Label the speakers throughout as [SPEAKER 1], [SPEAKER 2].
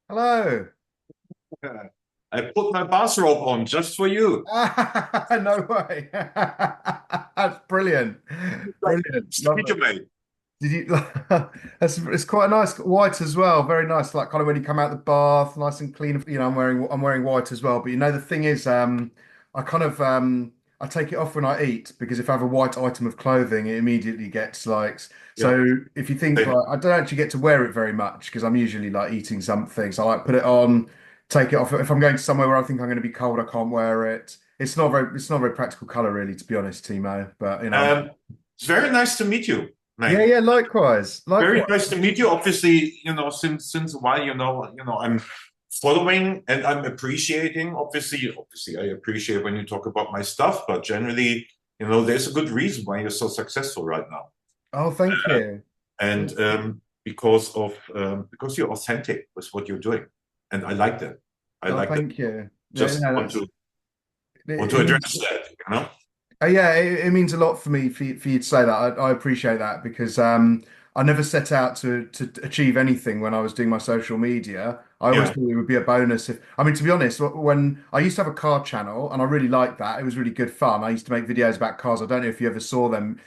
[SPEAKER 1] Hello.
[SPEAKER 2] Yeah. I put my bathrobe on just for you.
[SPEAKER 1] No way. That's brilliant.
[SPEAKER 2] Like,
[SPEAKER 1] Brilliant. Love
[SPEAKER 2] speak
[SPEAKER 1] it.
[SPEAKER 2] to me.
[SPEAKER 1] Did you? It's quite a nice white as well. Very nice. Like kind of when you come out the bath, nice and clean. I'm wearing white as well. But the thing is, I kind of I take it off when I eat because if I have a white item of clothing, it immediately gets like.
[SPEAKER 2] Yeah.
[SPEAKER 1] So if you think
[SPEAKER 2] Hey.
[SPEAKER 1] like I don't actually get to wear it very much because I'm usually like eating something. So I like put it on, take it off. If I'm going to somewhere where I think I'm going to be cold, I can't wear it. It's not a very practical color really, to be honest, Timo. But
[SPEAKER 2] Um, it's very nice to meet you,
[SPEAKER 1] yeah,
[SPEAKER 2] mate.
[SPEAKER 1] yeah, likewise,
[SPEAKER 2] Very
[SPEAKER 1] likewise.
[SPEAKER 2] nice to meet you. Obviously, since a while, I'm following and I'm appreciating. Obviously, I appreciate when you talk about my stuff, but generally, there's a good reason why you're so successful right now,
[SPEAKER 1] Oh, thank you.
[SPEAKER 2] and because you're authentic with what you're doing, and I like that. I
[SPEAKER 1] Oh,
[SPEAKER 2] like that.
[SPEAKER 1] thank you. Yeah,
[SPEAKER 2] Just
[SPEAKER 1] no,
[SPEAKER 2] want
[SPEAKER 1] that's
[SPEAKER 2] to want
[SPEAKER 1] it
[SPEAKER 2] to
[SPEAKER 1] means
[SPEAKER 2] address that.
[SPEAKER 1] yeah, it means a lot for me for you to say that. I appreciate that because I never set out to achieve anything when I was doing my social media. I always
[SPEAKER 2] Yeah,
[SPEAKER 1] thought it would be a bonus if I mean to be honest, when I used to have a car channel and I really liked that. It was really good fun. I used to make videos about cars. I don't know if you ever saw them.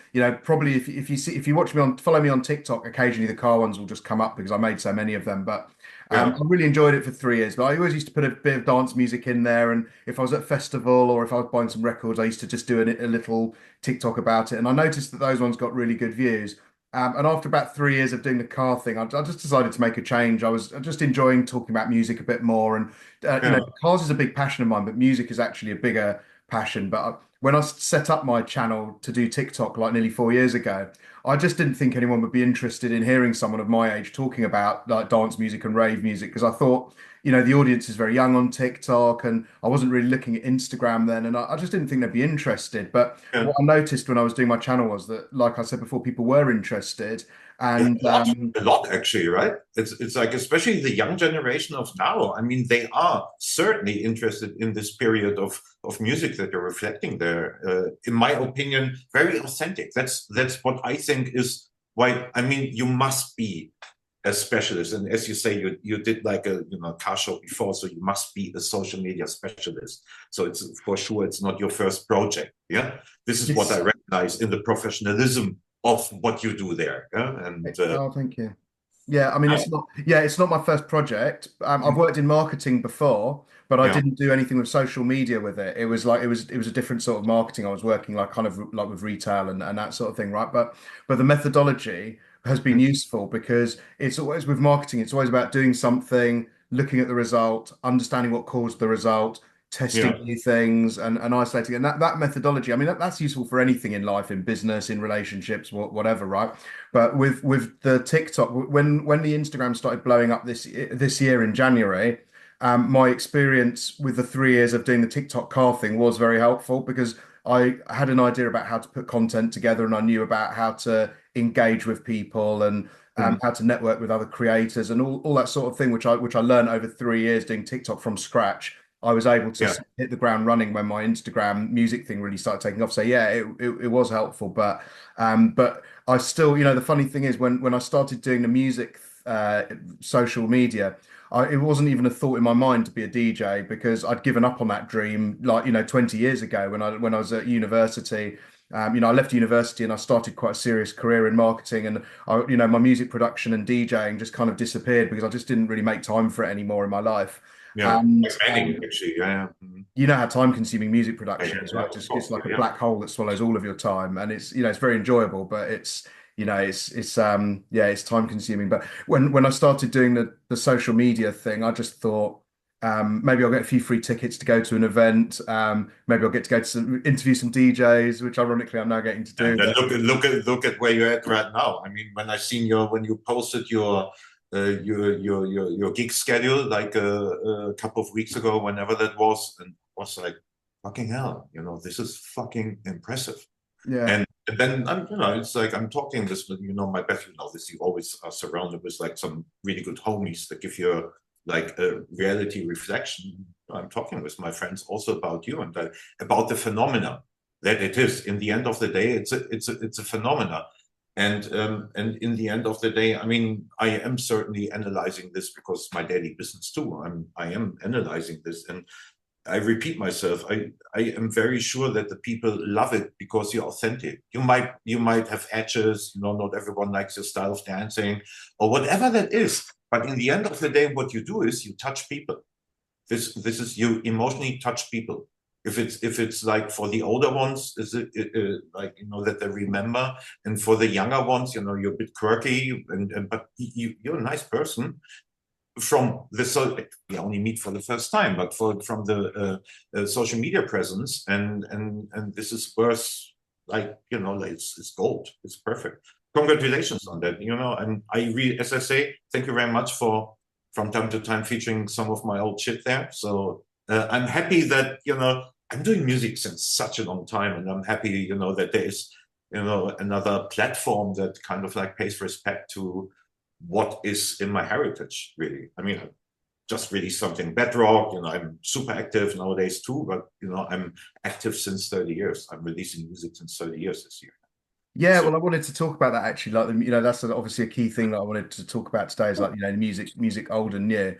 [SPEAKER 1] Probably if you watch me on follow me on TikTok, occasionally the car ones will just come up because I made so many of them. But
[SPEAKER 2] yeah,
[SPEAKER 1] I really enjoyed it for 3 years, but I always used to put a bit of dance music in there. And if I was at a festival or if I was buying some records, I used to just do a little TikTok about it. And I noticed that those ones got really good views. And after about 3 years of doing the car thing, I just decided to make a change. I was just enjoying talking about music a bit more. And,
[SPEAKER 2] yeah.
[SPEAKER 1] cars is a big passion of mine, but music is actually a bigger passion. But when I set up my channel to do TikTok like nearly 4 years ago, I just didn't think anyone would be interested in hearing someone of my age talking about like dance music and rave music because I thought, the audience is very young on TikTok and I wasn't really looking at Instagram then and I just didn't think they'd be interested. But
[SPEAKER 2] Yeah.
[SPEAKER 1] what I noticed when I was doing my channel was that, like I said before, people were interested
[SPEAKER 2] Yeah,
[SPEAKER 1] and
[SPEAKER 2] a lot actually, right? It's like especially the young generation of now. I mean, they are certainly interested in this period of music that you're reflecting there. In my opinion, very authentic. That's what I think is why. I mean, you must be a specialist, and as you say, you did like a car show before, so you must be a social media specialist. So it's for sure it's not your first project. Yeah, this is what I
[SPEAKER 1] it's
[SPEAKER 2] recognize in the professionalism of what you do there. Yeah? And
[SPEAKER 1] oh, thank you. Yeah, I mean,
[SPEAKER 2] I,
[SPEAKER 1] it's not my first project. I've worked in marketing before, but I
[SPEAKER 2] yeah,
[SPEAKER 1] didn't do anything with social media with it. It was a different sort of marketing. I was working like kind of like with retail and that sort of thing, right? But the methodology has been useful because it's always with marketing, it's always about doing something, looking at the result, understanding what caused the result, testing
[SPEAKER 2] yeah,
[SPEAKER 1] new things and isolating. And that methodology, I mean, that's useful for anything in life, in business, in relationships, whatever, right? But with the TikTok, when the Instagram started blowing up this year in January, my experience with the 3 years of doing the TikTok car thing was very helpful because I had an idea about how to put content together and I knew about how to engage with people and
[SPEAKER 2] mhm,
[SPEAKER 1] how to network with other creators and all that sort of thing, which I learned over 3 years doing TikTok from scratch. I was able to
[SPEAKER 2] yeah,
[SPEAKER 1] hit the ground running when my Instagram music thing really started taking off. So yeah, it was helpful, but I still, the funny thing is when I started doing the music social media, it wasn't even a thought in my mind to be a DJ because I'd given up on that dream like 20 years ago when I was at university. I left university and I started quite a serious career in marketing and my music production and DJing just kind of disappeared because I just didn't really make time for it anymore in my life.
[SPEAKER 2] yeah.
[SPEAKER 1] And
[SPEAKER 2] Like many actually, yeah, yeah. Mhm.
[SPEAKER 1] you know how time-consuming music
[SPEAKER 2] Yeah,
[SPEAKER 1] production
[SPEAKER 2] yeah,
[SPEAKER 1] is,
[SPEAKER 2] yeah,
[SPEAKER 1] right?
[SPEAKER 2] of
[SPEAKER 1] Just it's
[SPEAKER 2] course,
[SPEAKER 1] like a
[SPEAKER 2] yeah,
[SPEAKER 1] black hole that swallows all of your time, and it's very enjoyable, but it's time-consuming. But when I started doing the social media thing, I just thought maybe I'll get a few free tickets to go to an event. Maybe I'll get to go to interview some DJs, which ironically I'm now getting to
[SPEAKER 2] and
[SPEAKER 1] do.
[SPEAKER 2] then look at where you're at right now. I mean, when you posted your gig schedule like a couple of weeks ago, whenever that was, and was like, fucking hell, this is fucking impressive.
[SPEAKER 1] Yeah.
[SPEAKER 2] And then it's like I'm talking this with my best, this. You always are surrounded with like some really good homies that give you like a reality reflection. I'm talking with my friends also about you and about the phenomena that it is. In the end of the day, it's a phenomena, And in the end of the day, I mean, I am certainly analyzing this because it's my daily business too. I am analyzing this, and I repeat myself. I am very sure that the people love it because you're authentic. You might have edges, not everyone likes your style of dancing or whatever that is. But in the end of the day, what you do is you touch people. This is you emotionally touch people. If it's like for the older ones, is it, like that they remember, and for the younger ones, you're a bit quirky, but you're a nice person from the we only meet for the first time, but from the social media presence, and this is worth like it's gold. It's perfect. Congratulations on that. And as I say, thank you very much for from time to time featuring some of my old shit there. So I'm happy that I'm doing music since such a long time, and I'm happy that there is another platform that kind of like pays respect to what is in my heritage, really. I mean, just really something bedrock. I'm super active nowadays too, but I'm active since 30 years. I'm releasing music since 30 years this year.
[SPEAKER 1] Yeah,
[SPEAKER 2] So
[SPEAKER 1] well, I wanted to talk about that actually. Like, that's obviously a key thing that I wanted to talk about today is like, the music old and new.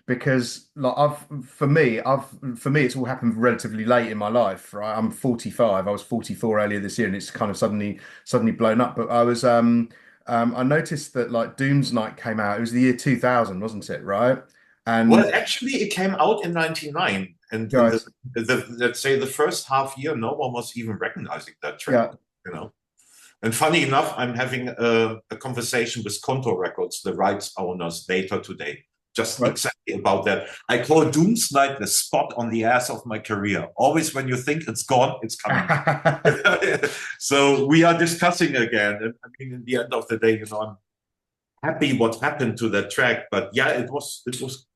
[SPEAKER 1] Because like for me, it's all happened relatively late in my life, right? I'm 45. I was 44 earlier this year, and it's kind of suddenly blown up. But I noticed that like Doomsight came out. It was the year 2000, wasn't it? Right? And
[SPEAKER 2] well, actually, it came out in '99, and in
[SPEAKER 1] guys,
[SPEAKER 2] the let's say the first half year, no one was even recognizing that track.
[SPEAKER 1] yeah,
[SPEAKER 2] You know. And funny enough, I'm having a conversation with Contour Records, the rights owners, later today, just
[SPEAKER 1] right.
[SPEAKER 2] exactly about that. I call Doomsnight the spot on the ass of my career. Always when you think it's gone, it's coming back. So we are discussing again. And I mean, in the end of the day, I'm happy what happened to that track. But yeah, it was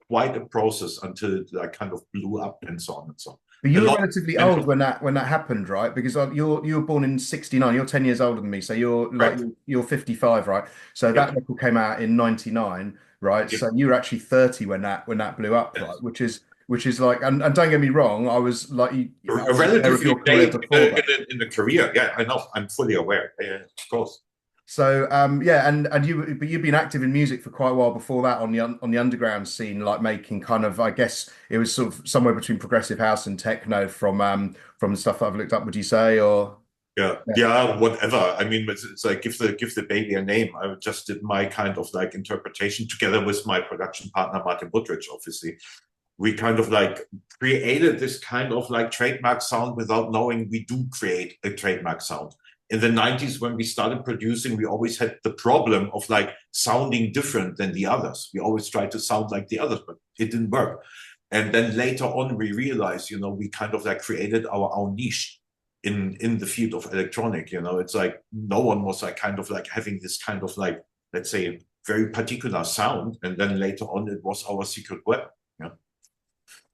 [SPEAKER 2] quite a process until it like kind of blew up and so on and so on.
[SPEAKER 1] But
[SPEAKER 2] A
[SPEAKER 1] you were
[SPEAKER 2] lot
[SPEAKER 1] relatively
[SPEAKER 2] of
[SPEAKER 1] old when that happened, right? Because you were born in '69. You're 10 years older than me, so
[SPEAKER 2] correct.
[SPEAKER 1] you're 55, right? So that
[SPEAKER 2] Yep.
[SPEAKER 1] record came out in '99, right?
[SPEAKER 2] Yep.
[SPEAKER 1] So you were actually 30 when that blew up, right?
[SPEAKER 2] Yes.
[SPEAKER 1] Which is like, and don't get me wrong, I was like, I was aware of
[SPEAKER 2] Relatively
[SPEAKER 1] your career
[SPEAKER 2] late
[SPEAKER 1] before that.
[SPEAKER 2] in the career. Yeah, I know. I'm fully aware. Yeah, of course.
[SPEAKER 1] So yeah, but you've been active in music for quite a while before that on the underground scene, like making kind of, I guess it was sort of somewhere between progressive house and techno from the stuff that I've looked up. Would you say, or
[SPEAKER 2] Yeah,
[SPEAKER 1] yeah,
[SPEAKER 2] yeah, whatever. I mean, it's like give the baby a name. I just did my kind of like interpretation together with my production partner Martin Buttrich. Obviously, we kind of like created this kind of like trademark sound without knowing we do create a trademark sound. In the '90s, when we started producing, we always had the problem of like sounding different than the others. We always tried to sound like the others, but it didn't work. And then later on, we realized, we kind of like created our own niche in the field of electronic. It's like no one was like kind of like having this kind of like, let's say, very particular sound. And then later on, it was our secret weapon.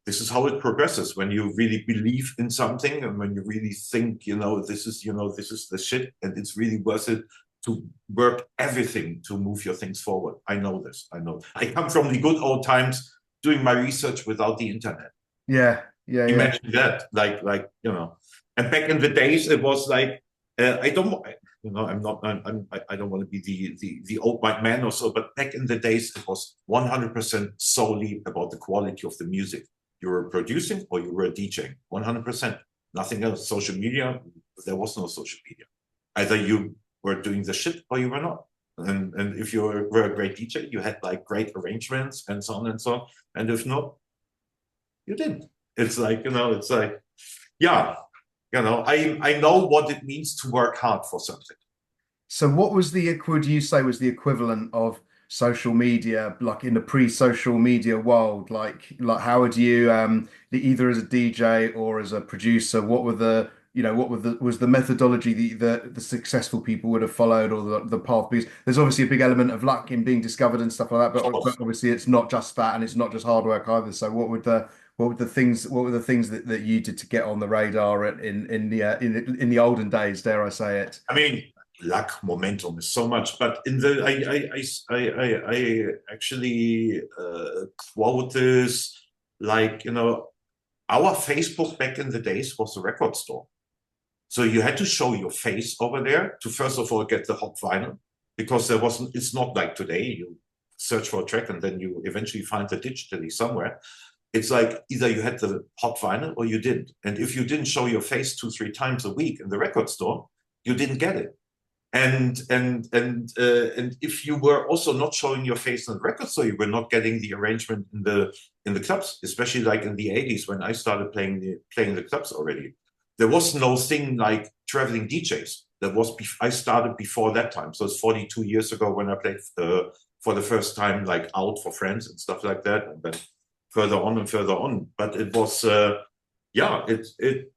[SPEAKER 2] This is how it progresses when you really believe in something, and when you really think, this is the shit, and it's really worth it to work everything to move your things forward. I know this. I know. I come from the good old times doing my research without the internet.
[SPEAKER 1] yeah, yeah, yeah.
[SPEAKER 2] Imagine that, and back in the days, it was like, I don't, I'm not, I don't want to be the old white man or so, but back in the days, it was 100% solely about the quality of the music you were producing or you were DJing. 100%, nothing else. Social media, there was no social media. Either you were doing the shit or you were not. And if you were a great DJ, you had like great arrangements and so on and so on. And if not, you didn't. It's like, yeah, I know what it means to work hard for something.
[SPEAKER 1] So what would you say was the equivalent of social media, like in the pre-social media world? Like how would you either as a DJ or as a producer, what were the was the methodology the successful people would have followed, or the path? Because there's obviously a big element of luck in being discovered and stuff like that, but obviously it's not just that, and it's not just hard work either. So what were the things that you did to get on the radar in the olden days, dare I say it?
[SPEAKER 2] I mean, luck, momentum is so much, but in the I actually quote this like, our Facebook back in the days was a record store. So you had to show your face over there to first of all get the hot vinyl, because there wasn't. It's not like today. You search for a track and then you eventually find it digitally somewhere. It's like either you had the hot vinyl or you didn't. And if you didn't show your face 2, 3 times a week in the record store, you didn't get it. And if you were also not showing your face in the record store, you were not getting the arrangement in the clubs, especially like in the 80s when I started playing the clubs already. There was no thing like traveling DJs. I started before that time, so it's 42 years ago when I played for the first time, like out for friends and stuff like that, and then further on and further on. But it was, yeah, it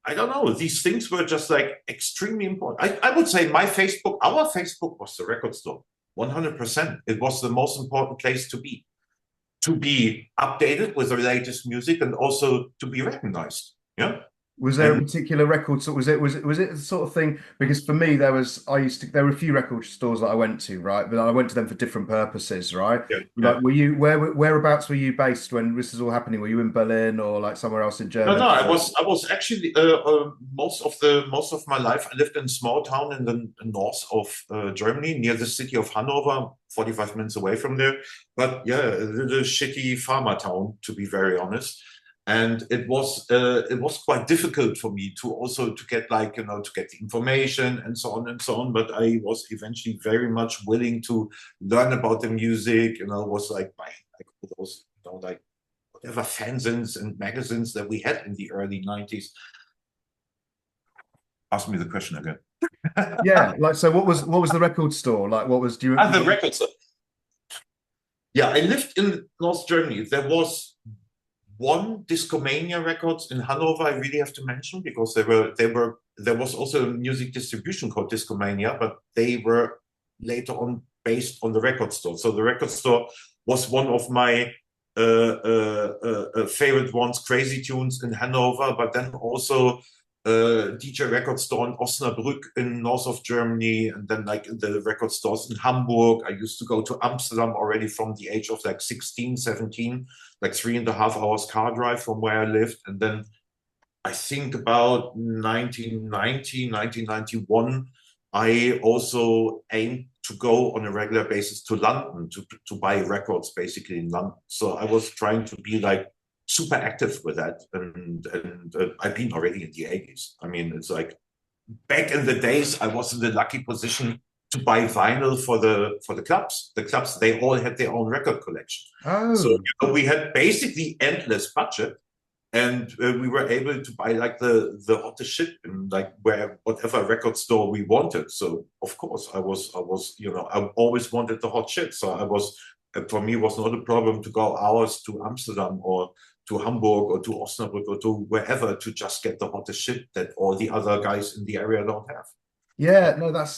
[SPEAKER 2] I don't know. These things were just like extremely important. I would say our Facebook was the record store, 100%. It was the most important place to be updated with the latest music and also to be recognized. Yeah.
[SPEAKER 1] Was there a particular record store? Was it the sort of thing? Because for me, there were a few record stores that I went to, right? But I went to them for different purposes, right?
[SPEAKER 2] Yeah,
[SPEAKER 1] Like, whereabouts were you based when this was all happening? Were you in Berlin or like somewhere else in
[SPEAKER 2] no,
[SPEAKER 1] Germany?
[SPEAKER 2] no. I was actually most of my life. I lived in a small town in the north of Germany, near the city of Hanover, 45 minutes away from there. But yeah, a little shitty farmer town, to be very honest. And it was quite difficult for me to get to get the information and so on and so on. But I was eventually very much willing to learn about the music. Was like those like whatever fanzines and magazines that we had in the early 90s. Ask me the question again.
[SPEAKER 1] Yeah, like so. What was the record store like? What was do you?
[SPEAKER 2] The record store. Yeah, I lived in North Germany. There was one Discomania Records in Hanover I really have to mention, because there was also a music distribution called Discomania, but they were later on based on the record store. So the record store was one of my favorite ones, Crazy Tunes in Hanover, but then also DJ record store in Osnabrück in north of Germany, and then like the record stores in Hamburg. I used to go to Amsterdam already from the age of like 16, 17, like 3.5 hours car drive from where I lived. And then I think about 1990, 1991, I also aimed to go on a regular basis to London to buy records basically in London. So I was trying to be like super active with that, and I've been already in the 80s. I mean, it's like back in the days I was in the lucky position to buy vinyl for the clubs. The clubs, they all had their own record collection. So we had basically endless budget, and we were able to buy like the hottest shit in like whatever record store we wanted. So of course I was I always wanted the hot shit. So for me, it was not a problem to go hours to Amsterdam or to Hamburg or to Osnabrück or to wherever to just get the hottest shit that all the other guys in the area don't have.
[SPEAKER 1] Yeah, no, that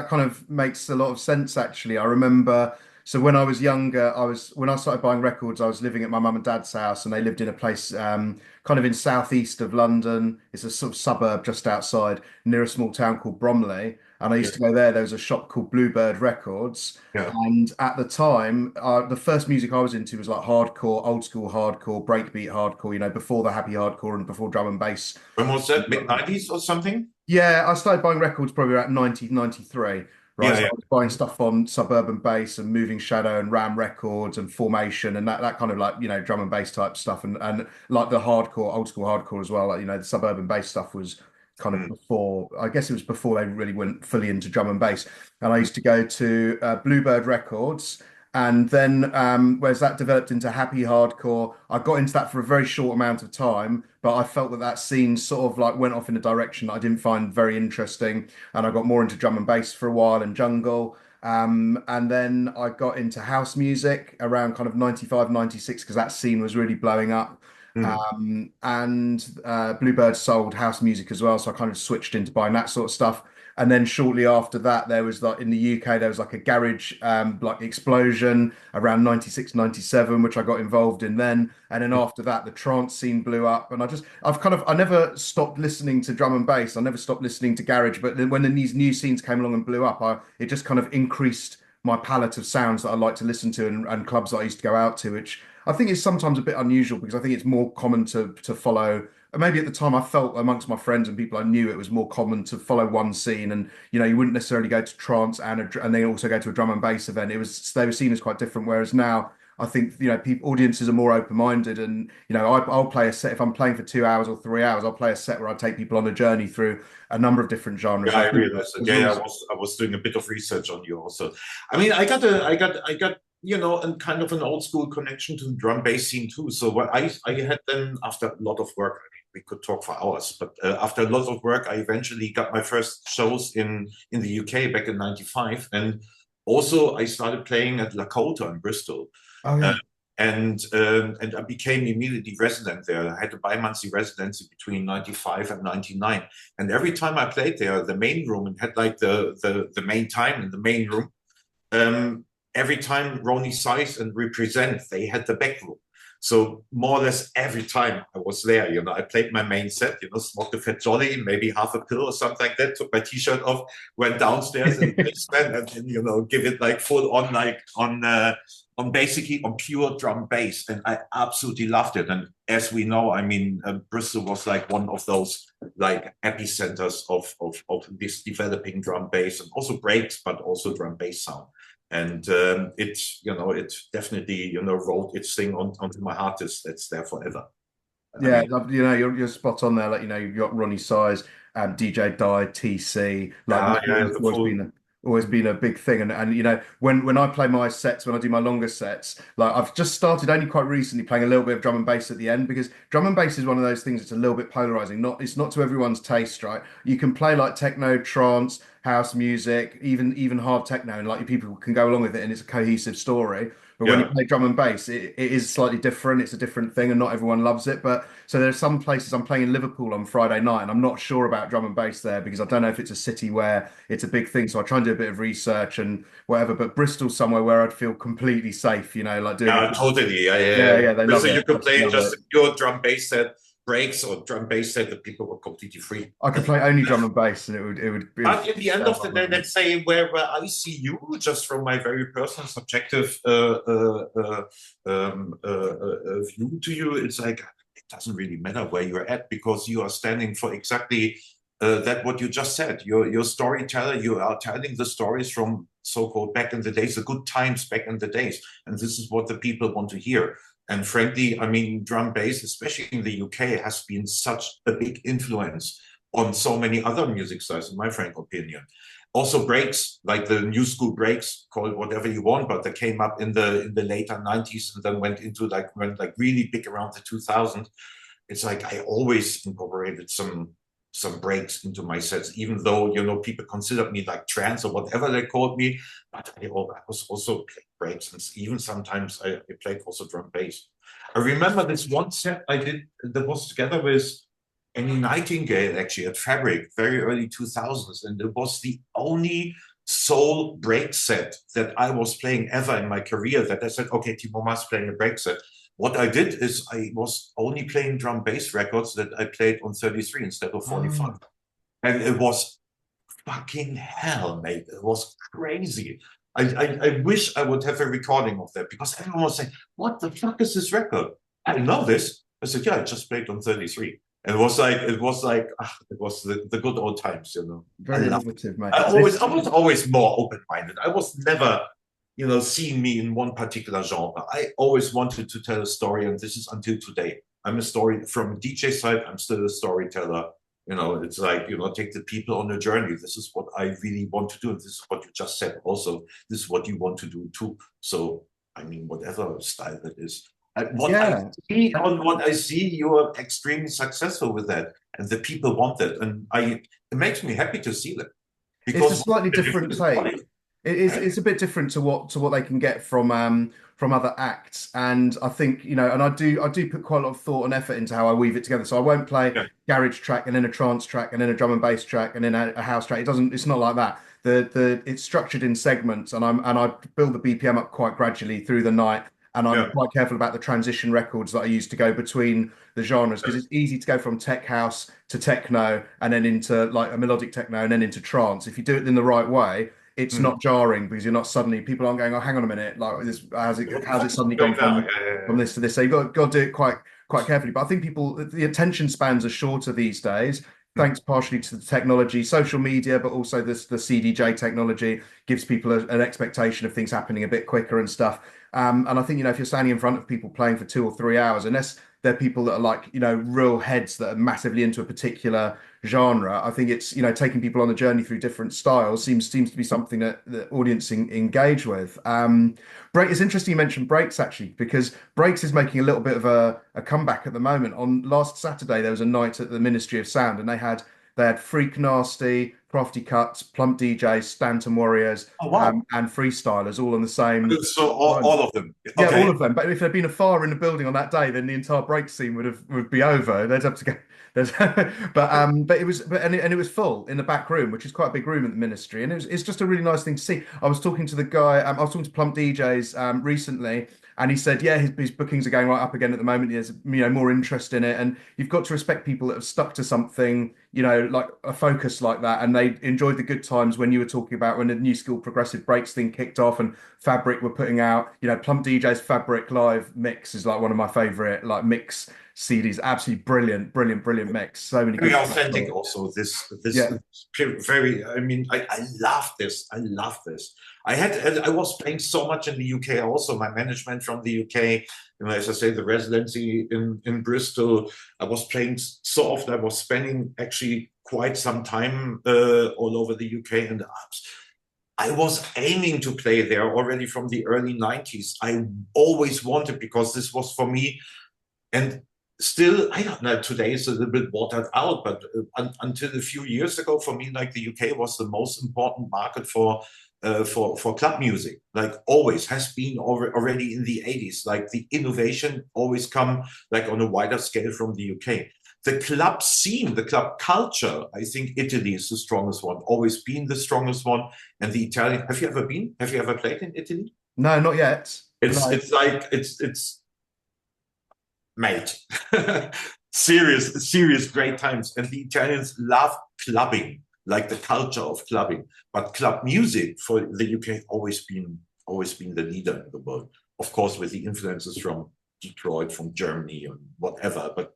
[SPEAKER 1] kind of makes a lot of sense actually. I remember so when I was younger, when I started buying records, I was living at my mum and dad's house, and they lived in a place kind of in southeast of London. It's a sort of suburb just outside, near a small town called Bromley. And I used to go there. There was a shop called Bluebird Records.
[SPEAKER 2] Yeah.
[SPEAKER 1] And at the time, the first music I was into was like hardcore, old school hardcore, breakbeat hardcore, before the happy hardcore and before drum and bass.
[SPEAKER 2] When was that? Mid-90s or something?
[SPEAKER 1] Yeah, I started buying records probably around 1993, right?
[SPEAKER 2] Yeah,
[SPEAKER 1] So
[SPEAKER 2] yeah.
[SPEAKER 1] I was buying stuff on Suburban Bass and Moving Shadow and Ram Records and Formation and that kind of like, drum and bass type stuff, and like the hardcore, old school hardcore as well. Like, the Suburban Bass stuff was kind of before, I guess it was before they really went fully into drum and bass. And I used to go to Bluebird Records. And then, whereas that developed into happy hardcore, I got into that for a very short amount of time, but I felt that scene sort of like went off in a direction that I didn't find very interesting. And I got more into drum and bass for a while and jungle. And then I got into house music around kind of 95, 96, because that scene was really blowing up.
[SPEAKER 2] Mm.
[SPEAKER 1] And Bluebird sold house music as well. So I kind of switched into buying that sort of stuff. And then shortly after that, there was like in the UK, there was like a garage like explosion around 96, 97, which I got involved in then. And then after that, the trance scene blew up. And I never stopped listening to drum and bass. I never stopped listening to garage. But then when these new scenes came along and blew up, it just kind of increased my palette of sounds that I like to listen to, and clubs that I used to go out to, which I think is sometimes a bit unusual, because I think it's more common to follow maybe at the time I felt amongst my friends and people I knew it was more common to follow one scene, and you wouldn't necessarily go to trance and then also go to a drum and bass event. They were seen as quite different. Whereas now I think people audiences are more open-minded, and I'll play a set if I'm playing for 2 hours or 3 hours. I'll play a set where I take people on a journey through a number of different genres.
[SPEAKER 2] Yeah,
[SPEAKER 1] And
[SPEAKER 2] I
[SPEAKER 1] I think
[SPEAKER 2] realized that.
[SPEAKER 1] as
[SPEAKER 2] Yeah,
[SPEAKER 1] long
[SPEAKER 2] yeah,
[SPEAKER 1] as
[SPEAKER 2] I was doing a bit of research on you also. I mean, I got a kind of an old school connection to the drum bass scene too. So what I had then after a lot of work, I mean, we could talk for hours, but after a lot of work, I eventually got my first shows in the UK back in '95, and also I started playing at Lakota in Bristol.
[SPEAKER 1] oh
[SPEAKER 2] Uh,
[SPEAKER 1] yeah.
[SPEAKER 2] and I became immediately resident there. I had a bi-monthly residency between '95 and '99. And every time I played there, the main room and had like the main time in the main room. Um, every time Ronnie Size and Represent, they had the back room. So more or less every time I was there, I played my main set, smoked a fat jolly, maybe half a pill or something like that, took my t-shirt off, went downstairs in the basement and then, give it like full on, like on basically on pure drum bass. And I absolutely loved it. And as we know, I mean, Bristol was like one of those like epicenters of this developing drum bass and also breaks, but also drum bass sound. And it definitely, wrote its thing onto my hard disk that's there forever. I
[SPEAKER 1] Yeah,
[SPEAKER 2] mean,
[SPEAKER 1] you're spot on there. Like, you've got Ronnie Size, DJ Died, TC. Like,
[SPEAKER 2] yeah, yeah,
[SPEAKER 1] Melodi's
[SPEAKER 2] the full.
[SPEAKER 1] always been a big thing. And when I play my sets, when I do my longer sets, like I've just started only quite recently playing a little bit of drum and bass at the end, because drum and bass is one of those things that's a little bit polarizing. It's not to everyone's taste, right? You can play like techno, trance, house music, even hard techno, and like people can go along with it, and it's a cohesive story. But when you
[SPEAKER 2] Yeah.
[SPEAKER 1] play drum and bass, it is slightly different. It's a different thing, and not everyone loves it. But so there's some places I'm playing in Liverpool on Friday night, and I'm not sure about drum and bass there because I don't know if it's a city where it's a big thing. So I try and do a bit of research and whatever. But Bristol's somewhere where I'd feel completely safe, like doing
[SPEAKER 2] Yeah,
[SPEAKER 1] it.
[SPEAKER 2] totally. Yeah,
[SPEAKER 1] Yeah,
[SPEAKER 2] yeah.
[SPEAKER 1] yeah, they
[SPEAKER 2] So
[SPEAKER 1] love
[SPEAKER 2] you
[SPEAKER 1] it.
[SPEAKER 2] could play
[SPEAKER 1] Absolutely love
[SPEAKER 2] just
[SPEAKER 1] it.
[SPEAKER 2] a pure drum bass set, breaks or drum bass set that people were completely free.
[SPEAKER 1] I could play only drum and bass, and it would
[SPEAKER 2] But in the end of the day, let's say where I see you, just from my very personal, subjective view to you, it's like it doesn't really matter where you're at because you are standing for exactly that what you just said. You're storyteller. You are telling the stories from so-called back in the days, the good times back in the days, and this is what the people want to hear. And frankly, I mean, drum bass, especially in the UK, has been such a big influence on so many other music styles, in my frank opinion. Also breaks, like the new school breaks, call it whatever you want, but they came up in the later '90s and then went like really big around the 2000s. It's like I always incorporated some breaks into my sets, even though people considered me like trance or whatever they called me. But I was also playing breaks, and even sometimes I played also drum bass. I remember this one set I did that was together with Annie Nightingale actually at Fabric, very early 2000s, and it was the only soul break set that I was playing ever in my career. That I said, okay, Timo Maas playing a break set. What I did is I was only playing drum bass records that I played on 33 instead of 45.
[SPEAKER 1] Oh,
[SPEAKER 2] And it was fucking hell, mate. It was crazy. I wish I would have a recording of that because everyone was saying, what the fuck is this record? I know this. I said, yeah, I just played on 33. And it was the good old times. I
[SPEAKER 1] very
[SPEAKER 2] loved it.
[SPEAKER 1] innovative, mate.
[SPEAKER 2] I was always more open-minded. I was never seeing me in one particular genre. I always wanted to tell a story, and this is until today. I'm a story from a DJ side. I'm still a storyteller. It's like, take the people on a journey. This is what I really want to do. And this is what you just said. Also, this is what you want to do too. So, I mean, whatever style that is.
[SPEAKER 1] Yeah.
[SPEAKER 2] What I see, you are extremely successful with that, and the people want that, and it makes me happy to see that
[SPEAKER 1] It's a
[SPEAKER 2] because
[SPEAKER 1] slightly
[SPEAKER 2] the difference
[SPEAKER 1] different
[SPEAKER 2] is quality.
[SPEAKER 1] take. It is.
[SPEAKER 2] Right?
[SPEAKER 1] It's a bit different to what they can get from other acts, and I think and I do put quite a lot of thought and effort into how I weave it together. So I won't play
[SPEAKER 2] Yeah,
[SPEAKER 1] garage track and then a trance track and then a drum and bass track and then a house track. It doesn't. It's not like that. It's structured in segments, and I build the BPM up quite gradually through the night. And I'm
[SPEAKER 2] yeah,
[SPEAKER 1] quite careful about the transition records that I use to go between the genres because it's easy to go from tech house to techno and then into like a melodic techno and then into trance. If you do it in the right way, it's
[SPEAKER 2] Mhm.
[SPEAKER 1] not jarring because you're not suddenly people aren't going, oh, hang on a minute, like this,
[SPEAKER 2] What the
[SPEAKER 1] how's
[SPEAKER 2] fuck
[SPEAKER 1] it
[SPEAKER 2] is
[SPEAKER 1] suddenly
[SPEAKER 2] going
[SPEAKER 1] gone
[SPEAKER 2] now?
[SPEAKER 1] from this to this? So you've got to do it quite quite carefully. But I think the attention spans are shorter these days, thanks partially to the technology, social media, but also the CDJ technology gives people an expectation of things happening a bit quicker and stuff. And I think, if you're standing in front of people playing for 2 or 3 hours, unless they're people that are like, real heads that are massively into a particular genre, I think it's, taking people on a journey through different styles seems to be something that the audience engage with. It's interesting you mentioned Breaks, actually, because Breaks is making a little bit of a comeback at the moment. On last Saturday, there was a night at the Ministry of Sound, and they had Freak Nasty, Crafty Cuts, Plump DJs, Stanton Warriors,
[SPEAKER 2] Oh, wow.
[SPEAKER 1] and freestylers all on the same
[SPEAKER 2] So
[SPEAKER 1] night.
[SPEAKER 2] all of them.
[SPEAKER 1] Yeah, all
[SPEAKER 2] Okay.
[SPEAKER 1] of them. But if there'd been a fire in the building on that day, then the entire break scene would be over. They'd have to go. But it was full in the back room, which is quite a big room at the ministry, and it's just a really nice thing to see. I was talking to the guy. I was talking to Plump DJs recently, and he said, yeah, his bookings are going right up again at the moment. There's more interest in it, and you've got to respect people that have stuck to something, like a focus like that, and they enjoyed the good times when you were talking about when the New School Progressive Breaks thing kicked off, and Fabric were putting out, Plump DJ's Fabric live mix is like one of my favorite like mix CDs. Absolutely brilliant mix. So many
[SPEAKER 2] Very
[SPEAKER 1] good
[SPEAKER 2] authentic
[SPEAKER 1] stuff.
[SPEAKER 2] also, this
[SPEAKER 1] Yeah.
[SPEAKER 2] very, I mean, I love this. I was playing so much in the UK also. My management from the UK, as I say, the residency in Bristol, I was playing so often. I was spending actually quite some time all over the UK, and I was aiming to play there already from the early 90s. I always wanted, because this was for me, and still, I don't know, today is a little bit watered out, but until a few years ago, for me, like, the UK was the most important market for club music. Like, always has been already in the 80s. Like, the innovation always come like on a wider scale from the UK. The club scene, the club culture, I think Italy is the strongest one, always been the strongest one. And the Italian, have you ever been? Have you ever played in Italy?
[SPEAKER 1] No, not yet. No.
[SPEAKER 2] It's like, it's mate. serious great times. And the Italians love clubbing, like the culture of clubbing. But club music for the UK always been the leader in the world. Of course, with the influences from Detroit, from Germany, and whatever. But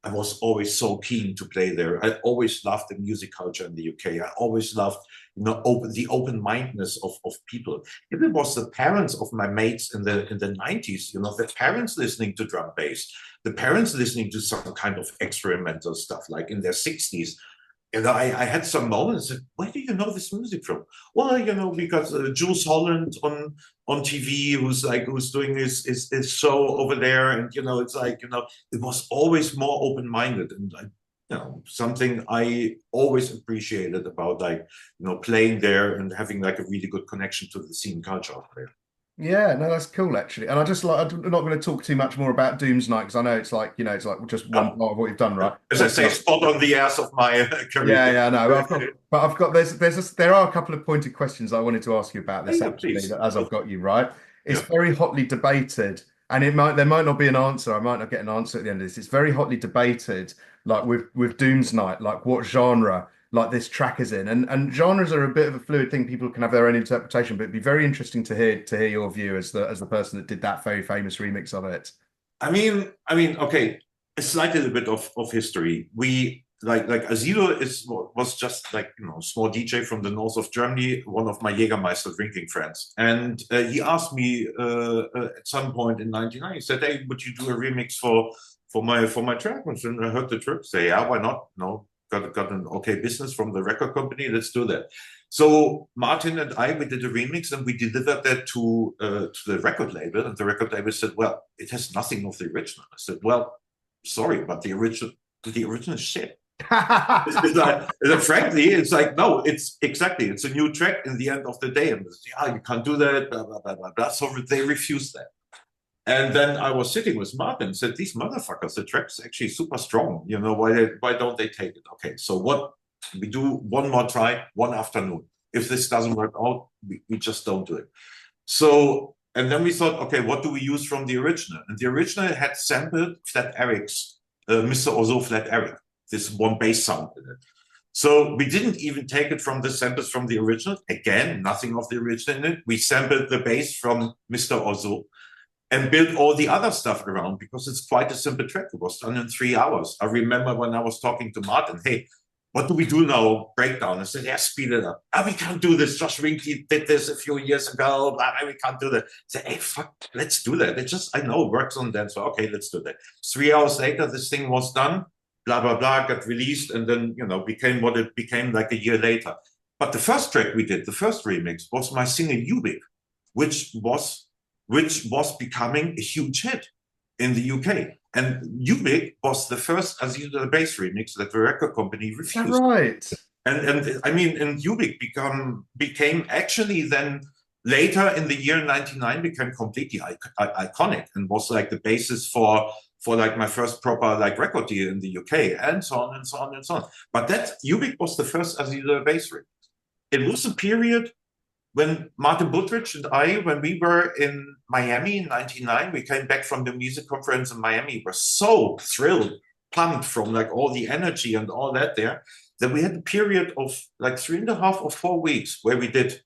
[SPEAKER 2] I was always so keen to play there. I always loved the music culture in the UK. I always loved, the open-mindedness of people. If it was the parents of my mates in the 90s, the parents listening to drum bass, the parents listening to some kind of experimental stuff, like in their 60s. And I had some moments that, where do you know this music from? Well, because Jules Holland on TV, who's doing his show over there, and it's like, it was always more open-minded, and something I always appreciated about, like, playing there and having like a really good connection to the scene culture out there.
[SPEAKER 1] Yeah, no, that's cool actually. And I'm not going to talk too much more about Doomsight because I know it's like, just one part of what you've done, right?
[SPEAKER 2] As I say, spot on the ass of my career.
[SPEAKER 1] Yeah, no. There are a couple of pointed questions I wanted to ask you about this,
[SPEAKER 2] Yeah,
[SPEAKER 1] actually,
[SPEAKER 2] please.
[SPEAKER 1] as I've got you, right? It's
[SPEAKER 2] Yeah.
[SPEAKER 1] very hotly debated, and there might not be an answer. I might not get an answer at the end of this. It's very hotly debated, like with Doomsnight, like what genre like this track is in. And genres are a bit of a fluid thing. People can have their own interpretation, but it'd be very interesting to hear your view as the person that did that very famous remix of it.
[SPEAKER 2] I mean, okay, a slight little bit of history. We like Asilo was just like, small DJ from the north of Germany, one of my Jägermeister drinking friends, and he asked me at some point in '99. He said, "Hey, would you do a remix for my track?" And I heard the track. Say, "Yeah, why not? No, got an okay business from the record company. Let's do that." So Martin and we did a remix, and we delivered that to the record label, and the record label said, "Well, it has nothing of the original." I said, "Well, sorry, but the original is shit." Frankly, it's like, no, it's a new track in the end of the day, and you can't do that, blah blah blah blah blah. So they refused that. And then I was sitting with Martin and said, "These motherfuckers, the track's actually super strong. Why don't they take it?" Okay, so what we do, one more try, one afternoon. If this doesn't work out, we just don't do it. So, and then we thought, okay, what do we use from the original? And the original had sampled Flat Eric's Mr. Ozo Flat Eric, this one bass sound in it. So we didn't even take it from the samples from the original. Again, nothing of the original in it. We sampled the bass from Mr. Ozo. and build all the other stuff around, because it's quite a simple track. It was done in 3 hours. I remember when I was talking to Martin, hey, what do we do now? Breakdown. I said, yeah, speed it up. Ah, we can't do this. Josh Winky did this a few years ago. Blah, blah, we can't do that. I said, hey, fuck, let's do that. It just, I know, works on that. So, okay, let's do that. 3 hours later, this thing was done. Blah, blah, blah, got released. And then, became what it became like a year later. But the first track we did, the first remix, was my single Ubik, which was becoming a huge hit in the UK. And Ubik was the first Azure the Bass remix that the record company refused.
[SPEAKER 1] Right.
[SPEAKER 2] And I mean, and Ubik became actually then later in the year 99 became completely iconic, and was like the basis for like my first proper like record deal in the UK, and so on and so on and so on. But that Ubik was the first Azure the Bass remix. It was a period when Martin Buttridge and I, when we were in Miami in 99, we came back from the music conference in Miami, we were so thrilled, pumped from like all the energy and all that there, that we had a period of like 3.5 or 4 weeks where we did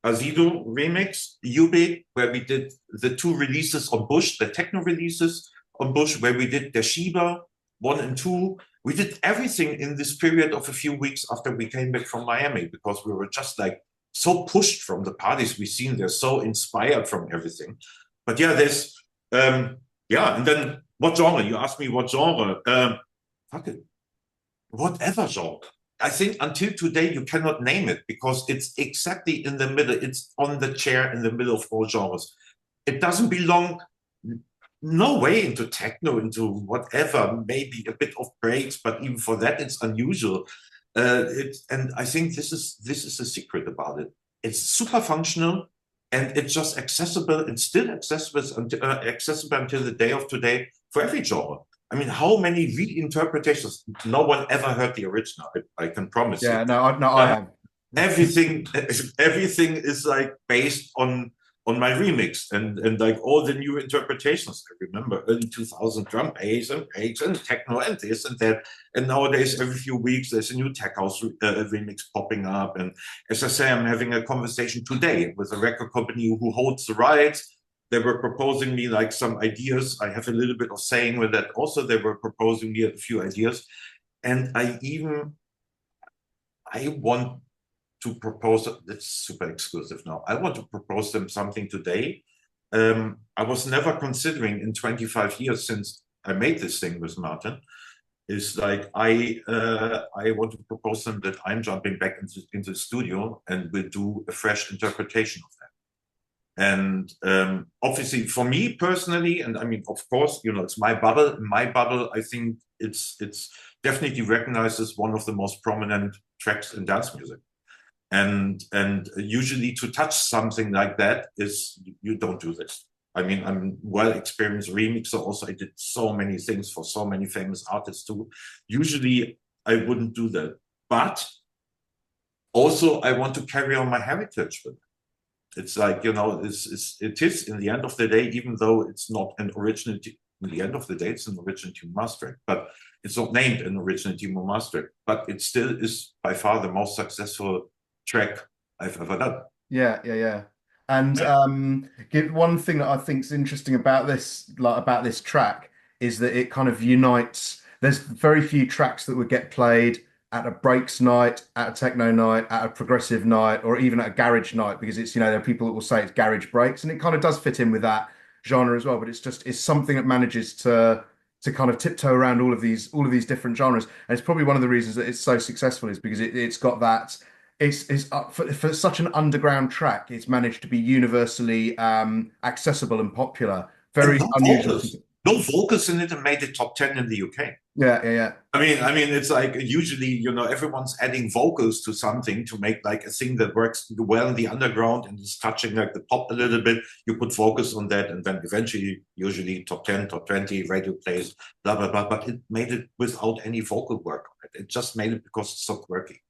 [SPEAKER 2] Azido remix, Ubik, where we did the 2 releases on Bush, the techno releases on Bush, where we did the Shiba 1 and 2. We did everything in this period of a few weeks after we came back from Miami, because we were just like so pushed from the parties we've seen. They're so inspired from everything. But yeah, there's and then what genre? You asked me what genre. Fuck it. Whatever genre. I think until today you cannot name it, because it's exactly in the middle. It's on the chair in the middle of all genres. It doesn't belong no way into techno, into whatever, maybe a bit of breaks, but even for that it's unusual. And I think this is the secret about it. It's super functional, and it's just accessible, and still accessible until the day of today for every genre. I mean, how many reinterpretations? No one ever heard the original. I can promise you.
[SPEAKER 1] Yeah, I have.
[SPEAKER 2] Everything is like based on my remix, and like all the new interpretations. I remember early 2000 drum bass and breaks and techno and this and that. And nowadays, every few weeks, there's a new tech house remix popping up. And as I say, I'm having a conversation today with a record company who holds the rights. They were proposing me like some ideas. I have a little bit of saying with that also. They were proposing me a few ideas. And I want to propose, that's super exclusive now. I want to propose them something today. I was never considering in 25 years since I made this thing with Martin, is like I want to propose them that I'm jumping back into the studio and we'll do a fresh interpretation of that. And obviously for me personally, and I mean, of course, it's my bubble. In my bubble, I think it's definitely recognized as one of the most prominent tracks in dance music. And usually to touch something like that is, you don't do this. I mean, I'm well experienced remixer. Also, I did so many things for so many famous artists too. Usually I wouldn't do that. But also I want to carry on my heritage with it. It's like, it is in the end of the day, even though it's not an original, in the end of the day, it's an original Timo Maas track, but it's not named an original Timo Maas track, but it still is by far the most successful track I've ever done.
[SPEAKER 1] Yeah. And one thing that I think is interesting about this, track, is that it kind of unites. There's very few tracks that would get played at a breaks night, at a techno night, at a progressive night, or even at a garage night, because it's, there are people that will say it's garage breaks, and it kind of does fit in with that genre as well. But it's something that manages to kind of tiptoe around all of these different genres, and it's probably one of the reasons that it's so successful, is because it's got that. It's for such an underground track, it's managed to be universally accessible and popular. Very unusual.
[SPEAKER 2] No vocals in it, and made it top 10 in the UK.
[SPEAKER 1] Yeah.
[SPEAKER 2] I mean, it's like usually, everyone's adding vocals to something to make like a thing that works well in the underground and is touching like the pop a little bit. You put focus on that, and then eventually, usually top 10, top 20, radio plays, blah, blah, blah. But it made it without any vocal work on it. It just made it because it's so quirky.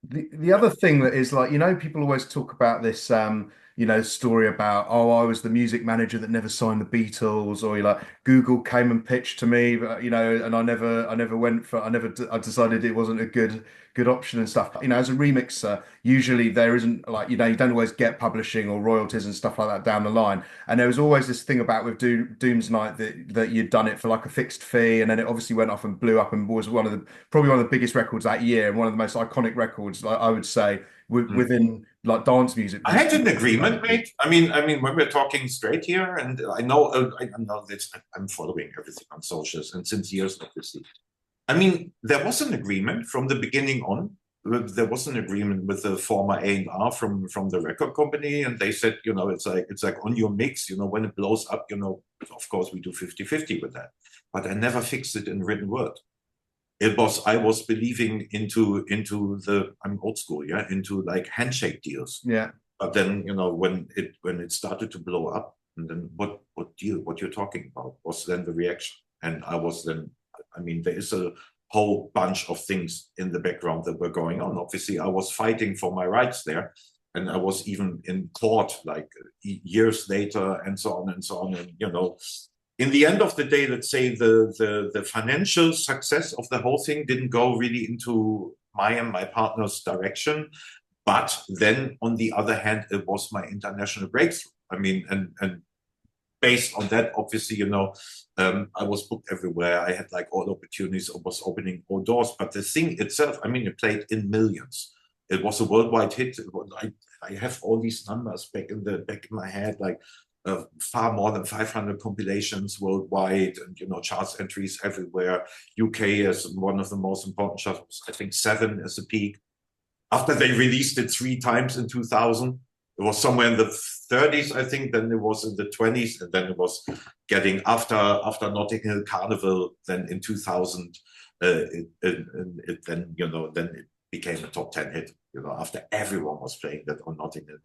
[SPEAKER 1] The other thing that is like, people always talk about this story about, oh, I was the music manager that never signed the Beatles, or you're like, Google came and pitched to me, but, and I never went for, I decided it wasn't a good option and stuff. As a remixer, usually there isn't like, you don't always get publishing or royalties and stuff like that down the line. And there was always this thing about with Doomsnight that you'd done it for like a fixed fee, and then it obviously went off and blew up and was probably one of the biggest records that year and one of the most iconic records, like I would say,
[SPEAKER 2] Mm.
[SPEAKER 1] within like dance music.
[SPEAKER 2] I had an agreement, mate. I mean, when we're talking straight here, and I know this. I'm following everything on socials, and since years, obviously. I mean, there was an agreement from the beginning on. There was an agreement with the former A&R from the record company, and they said, it's like on your mix, when it blows up, of course we do 50-50 with that. But I never fixed it in written word. I was believing into the, I'm old school, yeah, into like handshake deals.
[SPEAKER 1] Yeah.
[SPEAKER 2] But then, when it started to blow up, and then what deal, what you're talking about, was then the reaction. And I was then, I mean, there is a whole bunch of things in the background that were going on. Obviously, I was fighting for my rights there. And I was even in court like years later, and so on and so on. And, in the end of the day, let's say the financial success of the whole thing didn't go really into my and my partner's direction. But then on the other hand, it was my international breakthrough. I mean, and based on that, obviously, I was booked everywhere. I had like all opportunities. I was opening all doors. But the thing itself, I mean, it played in millions. It was a worldwide hit. I have all these numbers back in my head, like far more than 500 compilations worldwide, and charts entries everywhere. UK is one of the most important charts. I think 7 is the peak. After they released it 3 times in 2000, it was somewhere in the 30s, I think. Then it was in the 20s, and then it was getting after Notting Hill Carnival. Then in 2000, then it became a top 10 hit. After everyone was playing that on Notting Hill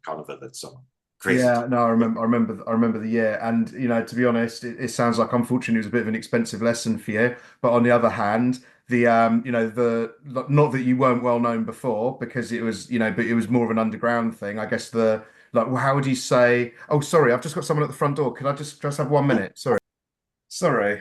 [SPEAKER 2] Carnival that summer. Crazy.
[SPEAKER 1] Yeah, no, I remember the year. And to be honest, it sounds like unfortunately it was a bit of an expensive lesson for you. But on the other hand, not that you weren't well known before, because it was, but it was more of an underground thing. I guess well, how would you say? Oh, sorry, I've just got someone at the front door. Could I just have 1 minute? Sorry.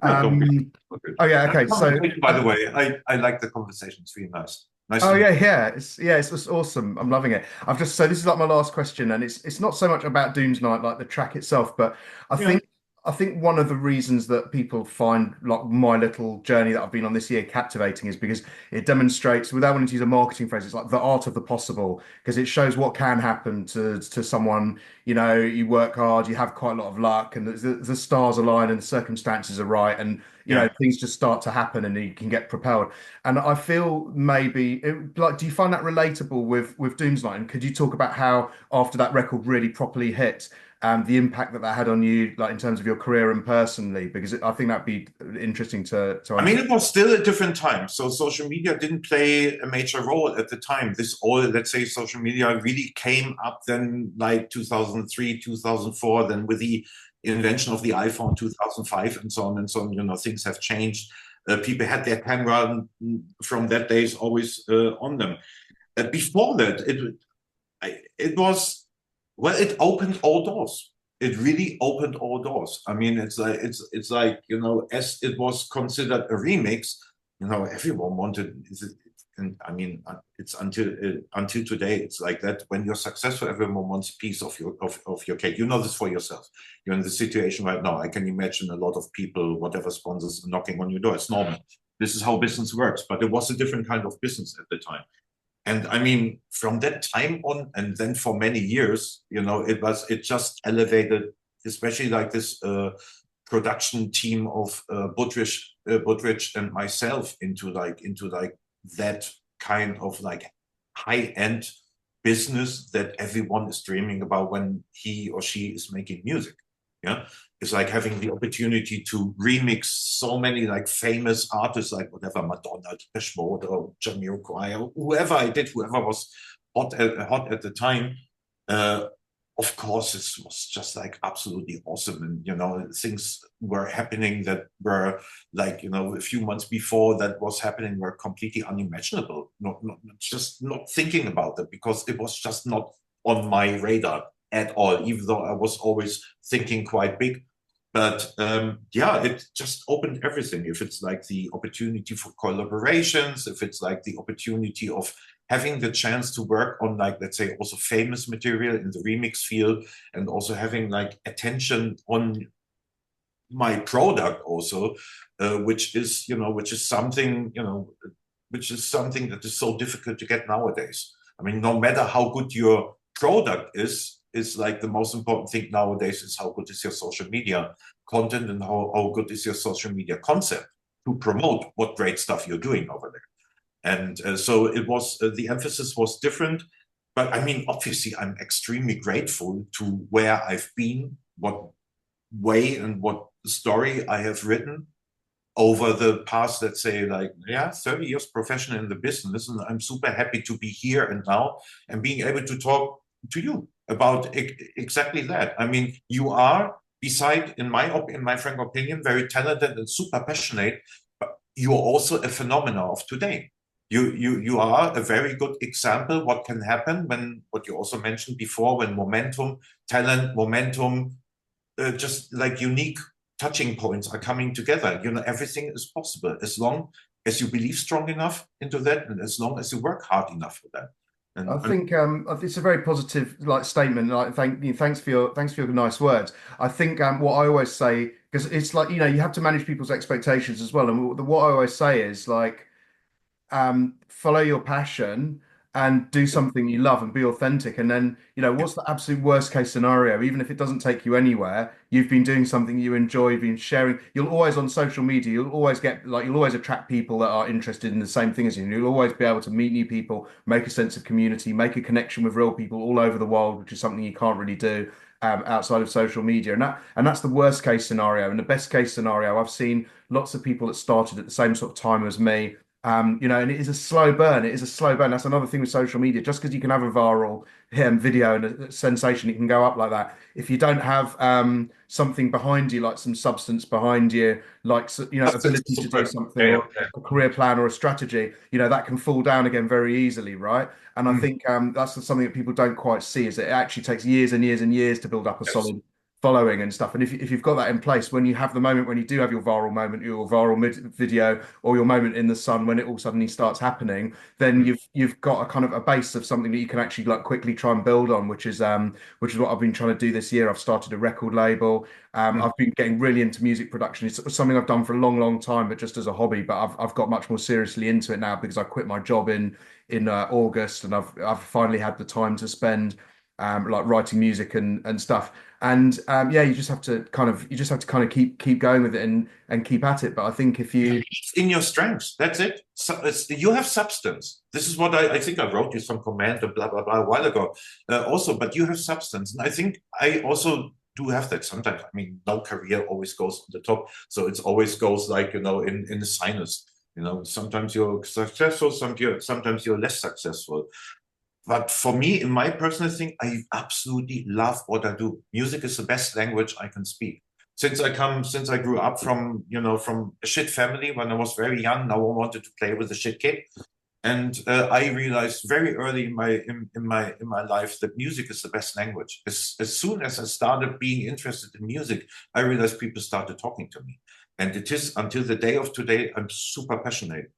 [SPEAKER 2] No, don't be.
[SPEAKER 1] Oh yeah, okay. So
[SPEAKER 2] By the way, I like the conversation. It's really nice. Nice
[SPEAKER 1] oh
[SPEAKER 2] to meet
[SPEAKER 1] yeah, it's awesome. I'm loving it. So this is like my last question, and it's not so much about Doomsnight, like the track itself, but I
[SPEAKER 2] you. Yeah.
[SPEAKER 1] think I think one of the reasons that people find like my little journey that I've been on this year captivating is because it demonstrates, without wanting to use a marketing phrase, it's like the art of the possible, because it shows what can happen to someone. You work hard, you have quite a lot of luck, and the stars align and the circumstances are right, and
[SPEAKER 2] Yeah.
[SPEAKER 1] things just start to happen and you can get propelled. And I feel maybe like, do you find that relatable with Doomsnight? And could you talk about how after that record really properly hit, the impact that had on you, like in terms of your career and personally? Because I think that'd be interesting to
[SPEAKER 2] I mean,
[SPEAKER 1] understand.
[SPEAKER 2] it was still a different time. So social media didn't play a major role at the time. Let's say social media really came up then like 2003, 2004, then with the invention of the iPhone 2005 and so on and so on. Things have changed. People had their camera from that days always on them. Before that, it was, well, it opened all doors. It really opened all doors. I mean, it's like as it was considered a remix, everyone wanted. And I mean, it's until today, it's like that. When you're successful, everyone wants a piece of your cake. You know this for yourself. You're in the situation right now. I can imagine a lot of people, whatever sponsors, knocking on your door. It's normal. This is how business works. But it was a different kind of business at the time. And I mean, from that time on, and then for many years, it just elevated, especially like this production team of Budrich and myself into that kind of like high-end business that everyone is dreaming about when he or she is making music. Yeah, it's like having the opportunity to remix so many like famous artists, like whatever, Madonna, Depeche Mode, or Jamiroquai, or whoever was hot at the time. Of course, it was just like absolutely awesome, and things were happening that were like a few months before that was happening were completely unimaginable. Not thinking about it, because it was just not on my radar at all, even though I was always thinking quite big. But yeah, it just opened everything. If it's like the opportunity for collaborations, if it's like the opportunity of having the chance to work on, like, let's say, also famous material in the remix field, and also having like attention on my product also, which is something, which is something that is so difficult to get nowadays. I mean, no matter how good your product is like the most important thing nowadays is how good is your social media content, and how good is your social media concept to promote what great stuff you're doing over there. And so it was, the emphasis was different. But I mean, obviously, I'm extremely grateful to where I've been, what way and what story I have written over the past, let's say, like, yeah, 30 years professional in the business. And I'm super happy to be here and now and being able to talk to you about exactly that. I mean, you are, beside, in my frank opinion, very talented and super passionate, but you're also a phenomenon of today. You are a very good example what can happen when, what you also mentioned before, when momentum, just like unique touching points are coming together. Everything is possible as long as you believe strong enough into that, and as long as you work hard enough for that.
[SPEAKER 1] I
[SPEAKER 2] And
[SPEAKER 1] think it's a very positive like statement. Like, thanks for your nice words. I think what I always say, because it's like, you have to manage people's expectations as well. And what I always say is like, follow your passion and do something you love and be authentic. And then, what's the absolute worst case scenario? Even if it doesn't take you anywhere, you've been doing something you enjoy, you've been sharing. You'll always, on social media, you'll always get like, you'll always attract people that are interested in the same thing as you. And you'll always be able to meet new people, make a sense of community, make a connection with real people all over the world, which is something you can't really do outside of social media. And that's the worst case scenario. And the best case scenario, I've seen lots of people that started at the same sort of time as me. And it is a slow burn. It is a slow burn. That's another thing with social media. Just because you can have a viral video and a sensation, it can go up like that. If you don't have something behind you, like some substance behind you, like ability to do something,
[SPEAKER 2] yeah,
[SPEAKER 1] or a career plan or a strategy, that can fall down again very easily, right? And I
[SPEAKER 2] yeah.
[SPEAKER 1] think that's something that people don't quite see, is that it actually takes years and years and years to build up a
[SPEAKER 2] Yes.
[SPEAKER 1] solid following and stuff. And if you've got that in place, when you have the moment, when you do have your viral moment, your viral video, or your moment in the sun, when it all suddenly starts happening, then you've got a kind of a base of something that you can actually like quickly try and build on, which is what I've been trying to do this year. I've started a record label. I've been getting really into music production. It's something I've done for a long, long time, but just as a hobby. But I've got much more seriously into it now because I quit my job in August, and I've finally had the time to spend like writing music and stuff. And yeah, you just have to kind of keep going with it and keep at it. But I think if you
[SPEAKER 2] In your strengths, that's it. So you have substance. This is what I think I wrote you some comment and blah blah blah a while ago. Also, but you have substance, and I think I also do have that sometimes. I mean, no career always goes on the top, so it always goes like, in the sinus. Sometimes you're successful, sometimes you're less successful. But for me, in my personal thing, I absolutely love what I do. Music is the best language I can speak. Since I grew up from a shit family when I was very young, no one wanted to play with a shit kid. And I realized very early in my life that music is the best language. As soon as I started being interested in music, I realized people started talking to me. And it is, until the day of today, I'm super passionate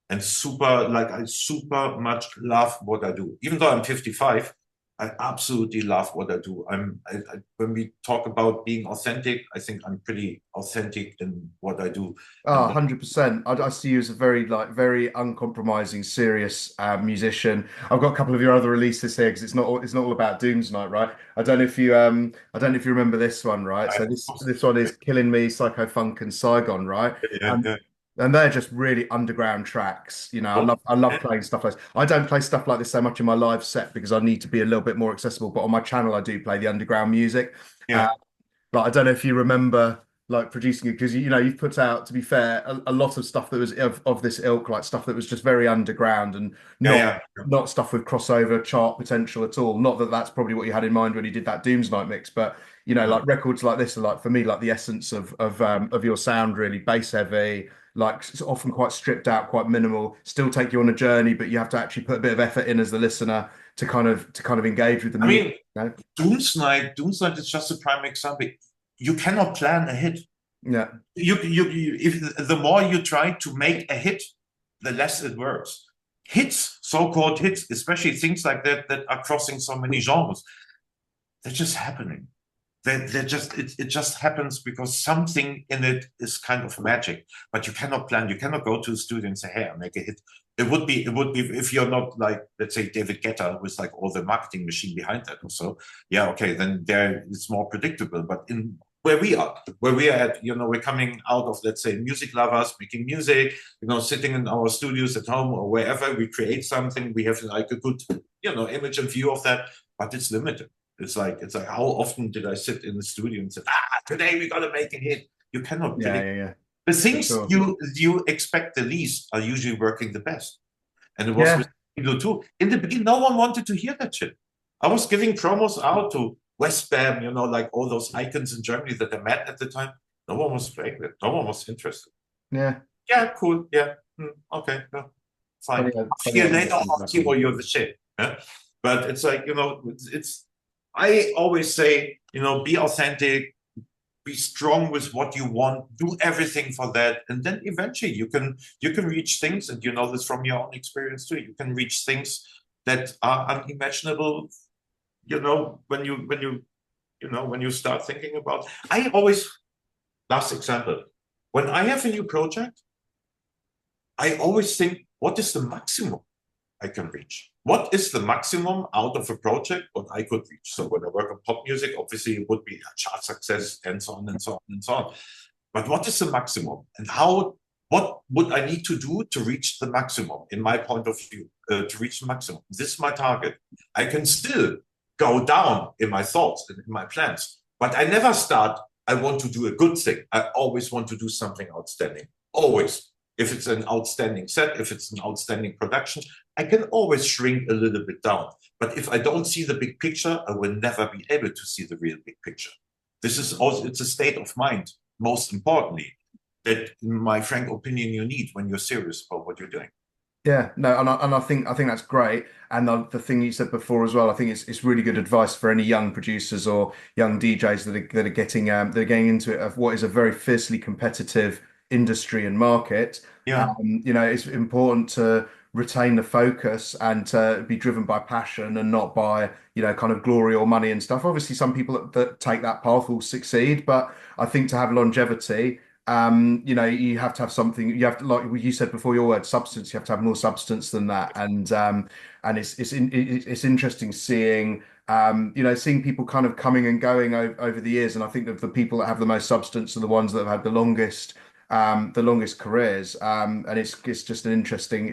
[SPEAKER 2] and I super much love what I do. Even though I'm 55, I absolutely love what I do. When we talk about being authentic, I think I'm pretty authentic in what I do.
[SPEAKER 1] Oh,
[SPEAKER 2] And what,
[SPEAKER 1] 100%. I see you as a very uncompromising, serious musician. I've got a couple of your other releases here because it's not all about Doomsight, right? I don't know if you remember this one, right? So this one is Killing Me, Psycho Funk, and Saigon, right?
[SPEAKER 2] yeah,
[SPEAKER 1] And
[SPEAKER 2] yeah.
[SPEAKER 1] and they're just really underground tracks. I
[SPEAKER 2] Oh,
[SPEAKER 1] love
[SPEAKER 2] yeah,
[SPEAKER 1] playing stuff like this. I don't play stuff like this so much in my live set because I need to be a little bit more accessible. But on my channel, I do play the underground music. Uh,
[SPEAKER 2] yeah.
[SPEAKER 1] but I don't know if you remember like producing it because you've put out, to be fair, a lot of stuff that was of this ilk, like stuff that was just very underground and
[SPEAKER 2] Yeah,
[SPEAKER 1] not
[SPEAKER 2] yeah.
[SPEAKER 1] not stuff with crossover chart potential at all. Not that that's probably what you had in mind when you did that Doomsnight mix, but
[SPEAKER 2] Yeah.
[SPEAKER 1] like records like this are like for me like the essence of your sound, really bass heavy. like often quite stripped out, quite minimal, still take you on a journey, but you have to actually put a bit of effort in as the listener to kind of engage with the
[SPEAKER 2] I
[SPEAKER 1] music.
[SPEAKER 2] mean,
[SPEAKER 1] You know?
[SPEAKER 2] Doomsight is just a prime example. You cannot plan a hit.
[SPEAKER 1] Yeah,
[SPEAKER 2] If the more you try to make a hit, the less it works. Hits, so-called hits, especially things like that that are crossing so many genres, they're just happening. They're just it just happens because something in it is kind of magic. But you cannot plan. You cannot go to the studio and say, "Hey, I make a hit." It would be if you're not like, let's say, David Guetta with like all the marketing machine behind that or so. Yeah, okay, then there it's more predictable. But in where we are at, we're coming out of, let's say, music lovers making music, sitting in our studios at home or wherever we create something. We have like a good, image and view of that, but it's limited. It's like how often did I sit in the studio and say, today we gotta make a hit? You cannot
[SPEAKER 1] yeah,
[SPEAKER 2] predict.
[SPEAKER 1] yeah, yeah,
[SPEAKER 2] The
[SPEAKER 1] for
[SPEAKER 2] things
[SPEAKER 1] sure.
[SPEAKER 2] you expect the least are usually working the best. And it was with
[SPEAKER 1] Yeah,
[SPEAKER 2] Kilo too. In the beginning, no one wanted to hear that shit. I was giving promos out to Westbam, like all those icons in Germany that I met at the time. No one was playing it. No one was interested.
[SPEAKER 1] yeah.
[SPEAKER 2] Yeah, cool. Yeah. Okay. No, fine.
[SPEAKER 1] Funny,
[SPEAKER 2] A
[SPEAKER 1] funny
[SPEAKER 2] year
[SPEAKER 1] how
[SPEAKER 2] later,
[SPEAKER 1] things
[SPEAKER 2] Timo,
[SPEAKER 1] happen.
[SPEAKER 2] you're the shit. Yeah? But it's like, I always say, be authentic, be strong with what you want, do everything for that, and then eventually you can reach things, and you know this from your own experience too. You can reach things that are unimaginable. When you start thinking about. I always last example. When I have a new project, I always think, what is the maximum I can reach? What is the maximum out of a project what I could reach? So when I work on pop music, obviously it would be a chart success and so on and so on and so on. But what is the maximum, and what would I need to do to reach the maximum in my point of view, to reach the maximum? This is my target. I can still go down in my thoughts and in my plans, but I never start, I want to do a good thing. I always want to do something outstanding. Always. If it's an outstanding set, if it's an outstanding production, I can always shrink a little bit down. But if I don't see the big picture, I will never be able to see the real big picture. This is also, it's a state of mind, most importantly, that in my frank opinion, you need when you're serious about what you're doing.
[SPEAKER 1] Yeah, no, and I think that's great. And the thing you said before as well, I think it's really good advice for any young producers or young DJs that are getting into it, of what is a very fiercely competitive industry and market.
[SPEAKER 2] Yeah,
[SPEAKER 1] It's important to retain the focus and to be driven by passion and not by, kind of glory or money and stuff. Obviously, some people that take that path will succeed, but I think to have longevity, you have to have something. You have to, like you said before, your word substance. You have to have more substance than that, and it's interesting seeing. Seeing people kind of coming and going over the years, and I think that the people that have the most substance are the ones that have had the longest careers. And it's just an interesting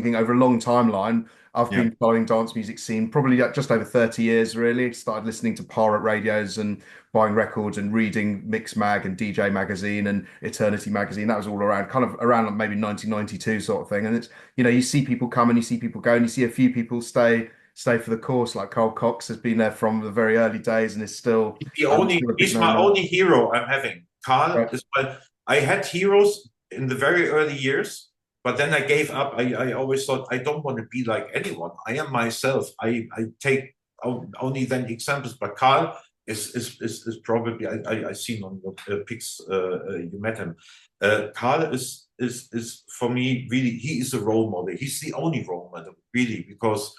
[SPEAKER 1] thing over a long timeline. I've
[SPEAKER 2] yeah.
[SPEAKER 1] been following dance music scene probably just over 30 years, really. Started listening to pirate radios and buying records and reading Mix Mag and DJ Magazine and Eternity Magazine. That was all around, kind of around like maybe 1992 sort of thing. And it's, you see people come and you see people go and you see a few people stay for the course. Like Carl Cox has been there from the very early days and is still, still a big
[SPEAKER 2] He's
[SPEAKER 1] name
[SPEAKER 2] my
[SPEAKER 1] now.
[SPEAKER 2] only hero I'm having. Carl
[SPEAKER 1] Right.
[SPEAKER 2] is I had heroes in the very early years, but then I gave up. I always thought I don't want to be like anyone. I am myself. I take only then examples, but Carl is probably I seen on your pics you met him. Carl is for me really, he is a role model. He's the only role model really, because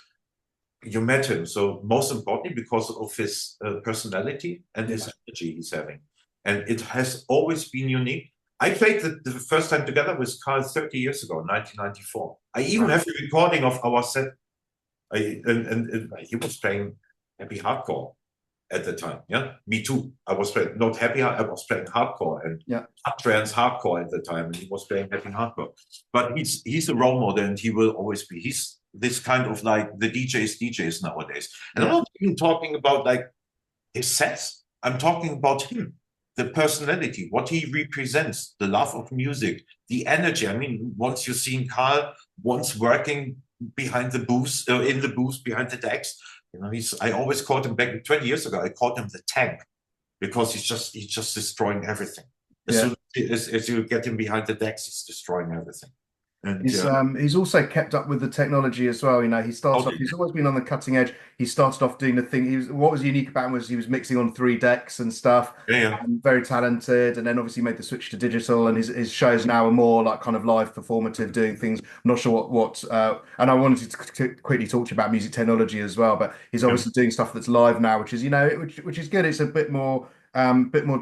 [SPEAKER 2] you met him. So most importantly, because of his personality and his
[SPEAKER 1] Yeah.
[SPEAKER 2] energy he's having, and it has always been unique. I played the first time together with Carl 30 years ago, 1994. I even
[SPEAKER 1] Wow.
[SPEAKER 2] have a recording of our set. And he was playing happy hardcore at the time. Yeah, me too. I was playing not happy. I was playing hardcore and
[SPEAKER 1] Yeah.
[SPEAKER 2] trance hardcore at the time, and he was playing happy hardcore. But he's a role model, and he will always be. He's this kind of like the DJs nowadays. And I'm
[SPEAKER 1] Yeah.
[SPEAKER 2] not even talking about like his sets. I'm talking about him, the personality, what he represents, the love of music, the energy. I mean, once you've seen Carl once working behind the booths, in the booths behind the decks, I always called him back 20 years ago. I called him the tank because he's just destroying everything. As soon
[SPEAKER 1] Yeah.
[SPEAKER 2] as as you get him behind the decks, he's destroying everything. And
[SPEAKER 1] He's also kept up with the technology as well. You know, he starts off.
[SPEAKER 2] totally,
[SPEAKER 1] He's always been on the cutting edge. He started off doing the thing. What was unique about him was he was mixing on 3 decks and stuff.
[SPEAKER 2] yeah, yeah.
[SPEAKER 1] Very talented, and then obviously made the switch to digital. And his shows now are more like kind of live performative, doing things. I'm not sure what. And I wanted to quickly talk to you about music technology as well. But he's
[SPEAKER 2] Yeah.
[SPEAKER 1] obviously doing stuff that's live now, which is which is good. It's a bit more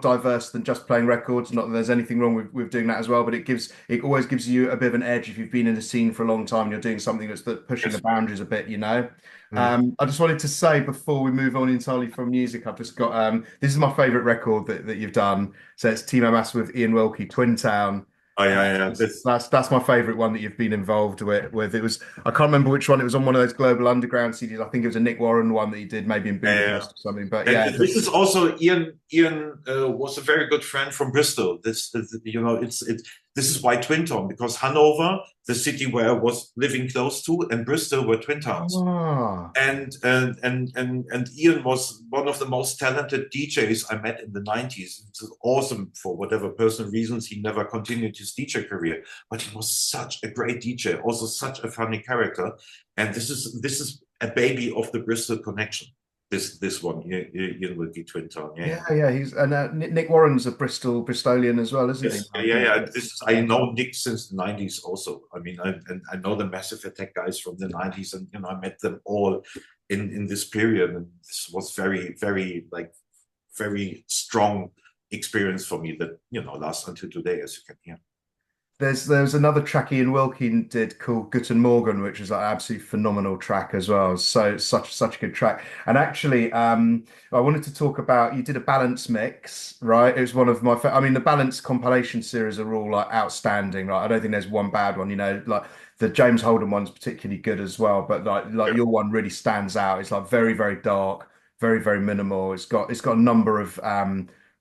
[SPEAKER 1] diverse than just playing records. Not that there's anything wrong with doing that as well, but it always gives you a bit of an edge if you've been in a scene for a long time and you're doing something that's pushing the
[SPEAKER 2] Yes.
[SPEAKER 1] boundaries a bit, you know.
[SPEAKER 2] Mm.
[SPEAKER 1] I just wanted to say before we move on entirely from music, I've just got this is my favorite record that you've done. So it's Timo Maas with Ian Wilkie, Twin Town.
[SPEAKER 2] Oh, yeah, yeah. This,
[SPEAKER 1] That's my favorite one that you've been involved with. It was I can't remember which one. It was on one of those Global Underground CDs. I think it was a Nick Warren one that he did, maybe in
[SPEAKER 2] yeah, yeah.
[SPEAKER 1] Budapest or something. But
[SPEAKER 2] And
[SPEAKER 1] yeah,
[SPEAKER 2] this is also Ian. Ian was a very good friend from Bristol. This is why Twin Town, because Hanover, the city where I was living close to, and Bristol were twin towns.
[SPEAKER 1] ah,
[SPEAKER 2] And Ian was one of the most talented DJs I met in the 90s. It's awesome for whatever personal reasons he never continued his DJ career, but he was such a great DJ, also such a funny character. And this is a baby of the Bristol connection. This one, Ian will be Twin Town. Yeah,
[SPEAKER 1] yeah. He's and Nick Warren's a Bristolian as well, isn't he?
[SPEAKER 2] yes, yeah. I know Nick since the 90s also. I mean, I know the Massive Attack guys from the 90s, and I met them all in this period, and this was very, very very strong experience for me that lasts until today, as you can hear.
[SPEAKER 1] There's another track Ian Wilkin did called Guten Morgen, which is like an absolutely phenomenal track as well. So such a good track. And actually, I wanted to talk about you did a balance mix, right? It was one of my I mean, the balance compilation series are all like outstanding, right? I don't think there's one bad one, like the James Holden one's particularly good as well, but like your one really stands out. It's like very, very dark, very, very minimal. It's got a number of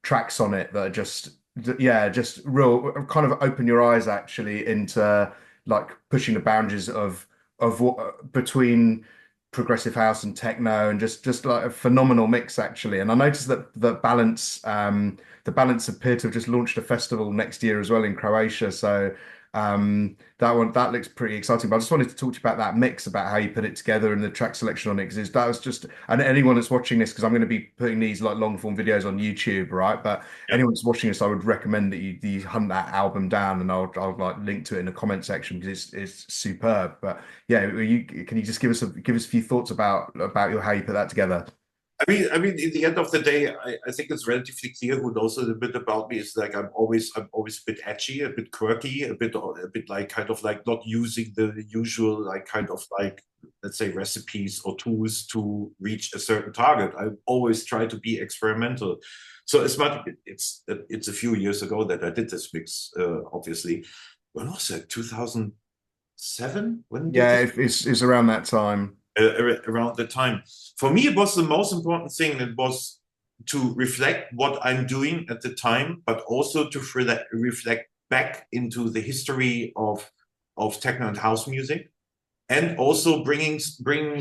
[SPEAKER 1] tracks on it that are just real kind of open your eyes actually into like pushing the boundaries of what between progressive house and techno and just like a phenomenal mix actually. And I noticed that the Balance appear to have just launched a festival next year as well in Croatia. So that looks pretty exciting. But I just wanted to talk to you about that mix, about how you put it together and the track selection on it. Because that was just, and anyone that's watching this, because I'm going to be putting these like long form videos on YouTube, right? But
[SPEAKER 2] Yeah.
[SPEAKER 1] anyone that's watching this, I would recommend that you hunt that album down, and I'll like link to it in the comment section because it's superb. But yeah, can you just give us a few thoughts about how you put that together?
[SPEAKER 2] I mean, in the end of the day, I think it's relatively clear who knows a little bit about me is like I'm always a bit edgy, a bit quirky, a bit like kind of like not using the usual like kind of like let's say recipes or tools to reach a certain target. I always try to be experimental. So it's a few years ago that I did this mix. Obviously, when was it? 2007? When did
[SPEAKER 1] Yeah,
[SPEAKER 2] this?
[SPEAKER 1] it's around that time.
[SPEAKER 2] Around the time. For me, it was the most important thing. It was to reflect what I'm doing at the time, but also to reflect back into the history of techno and house music, and also bringing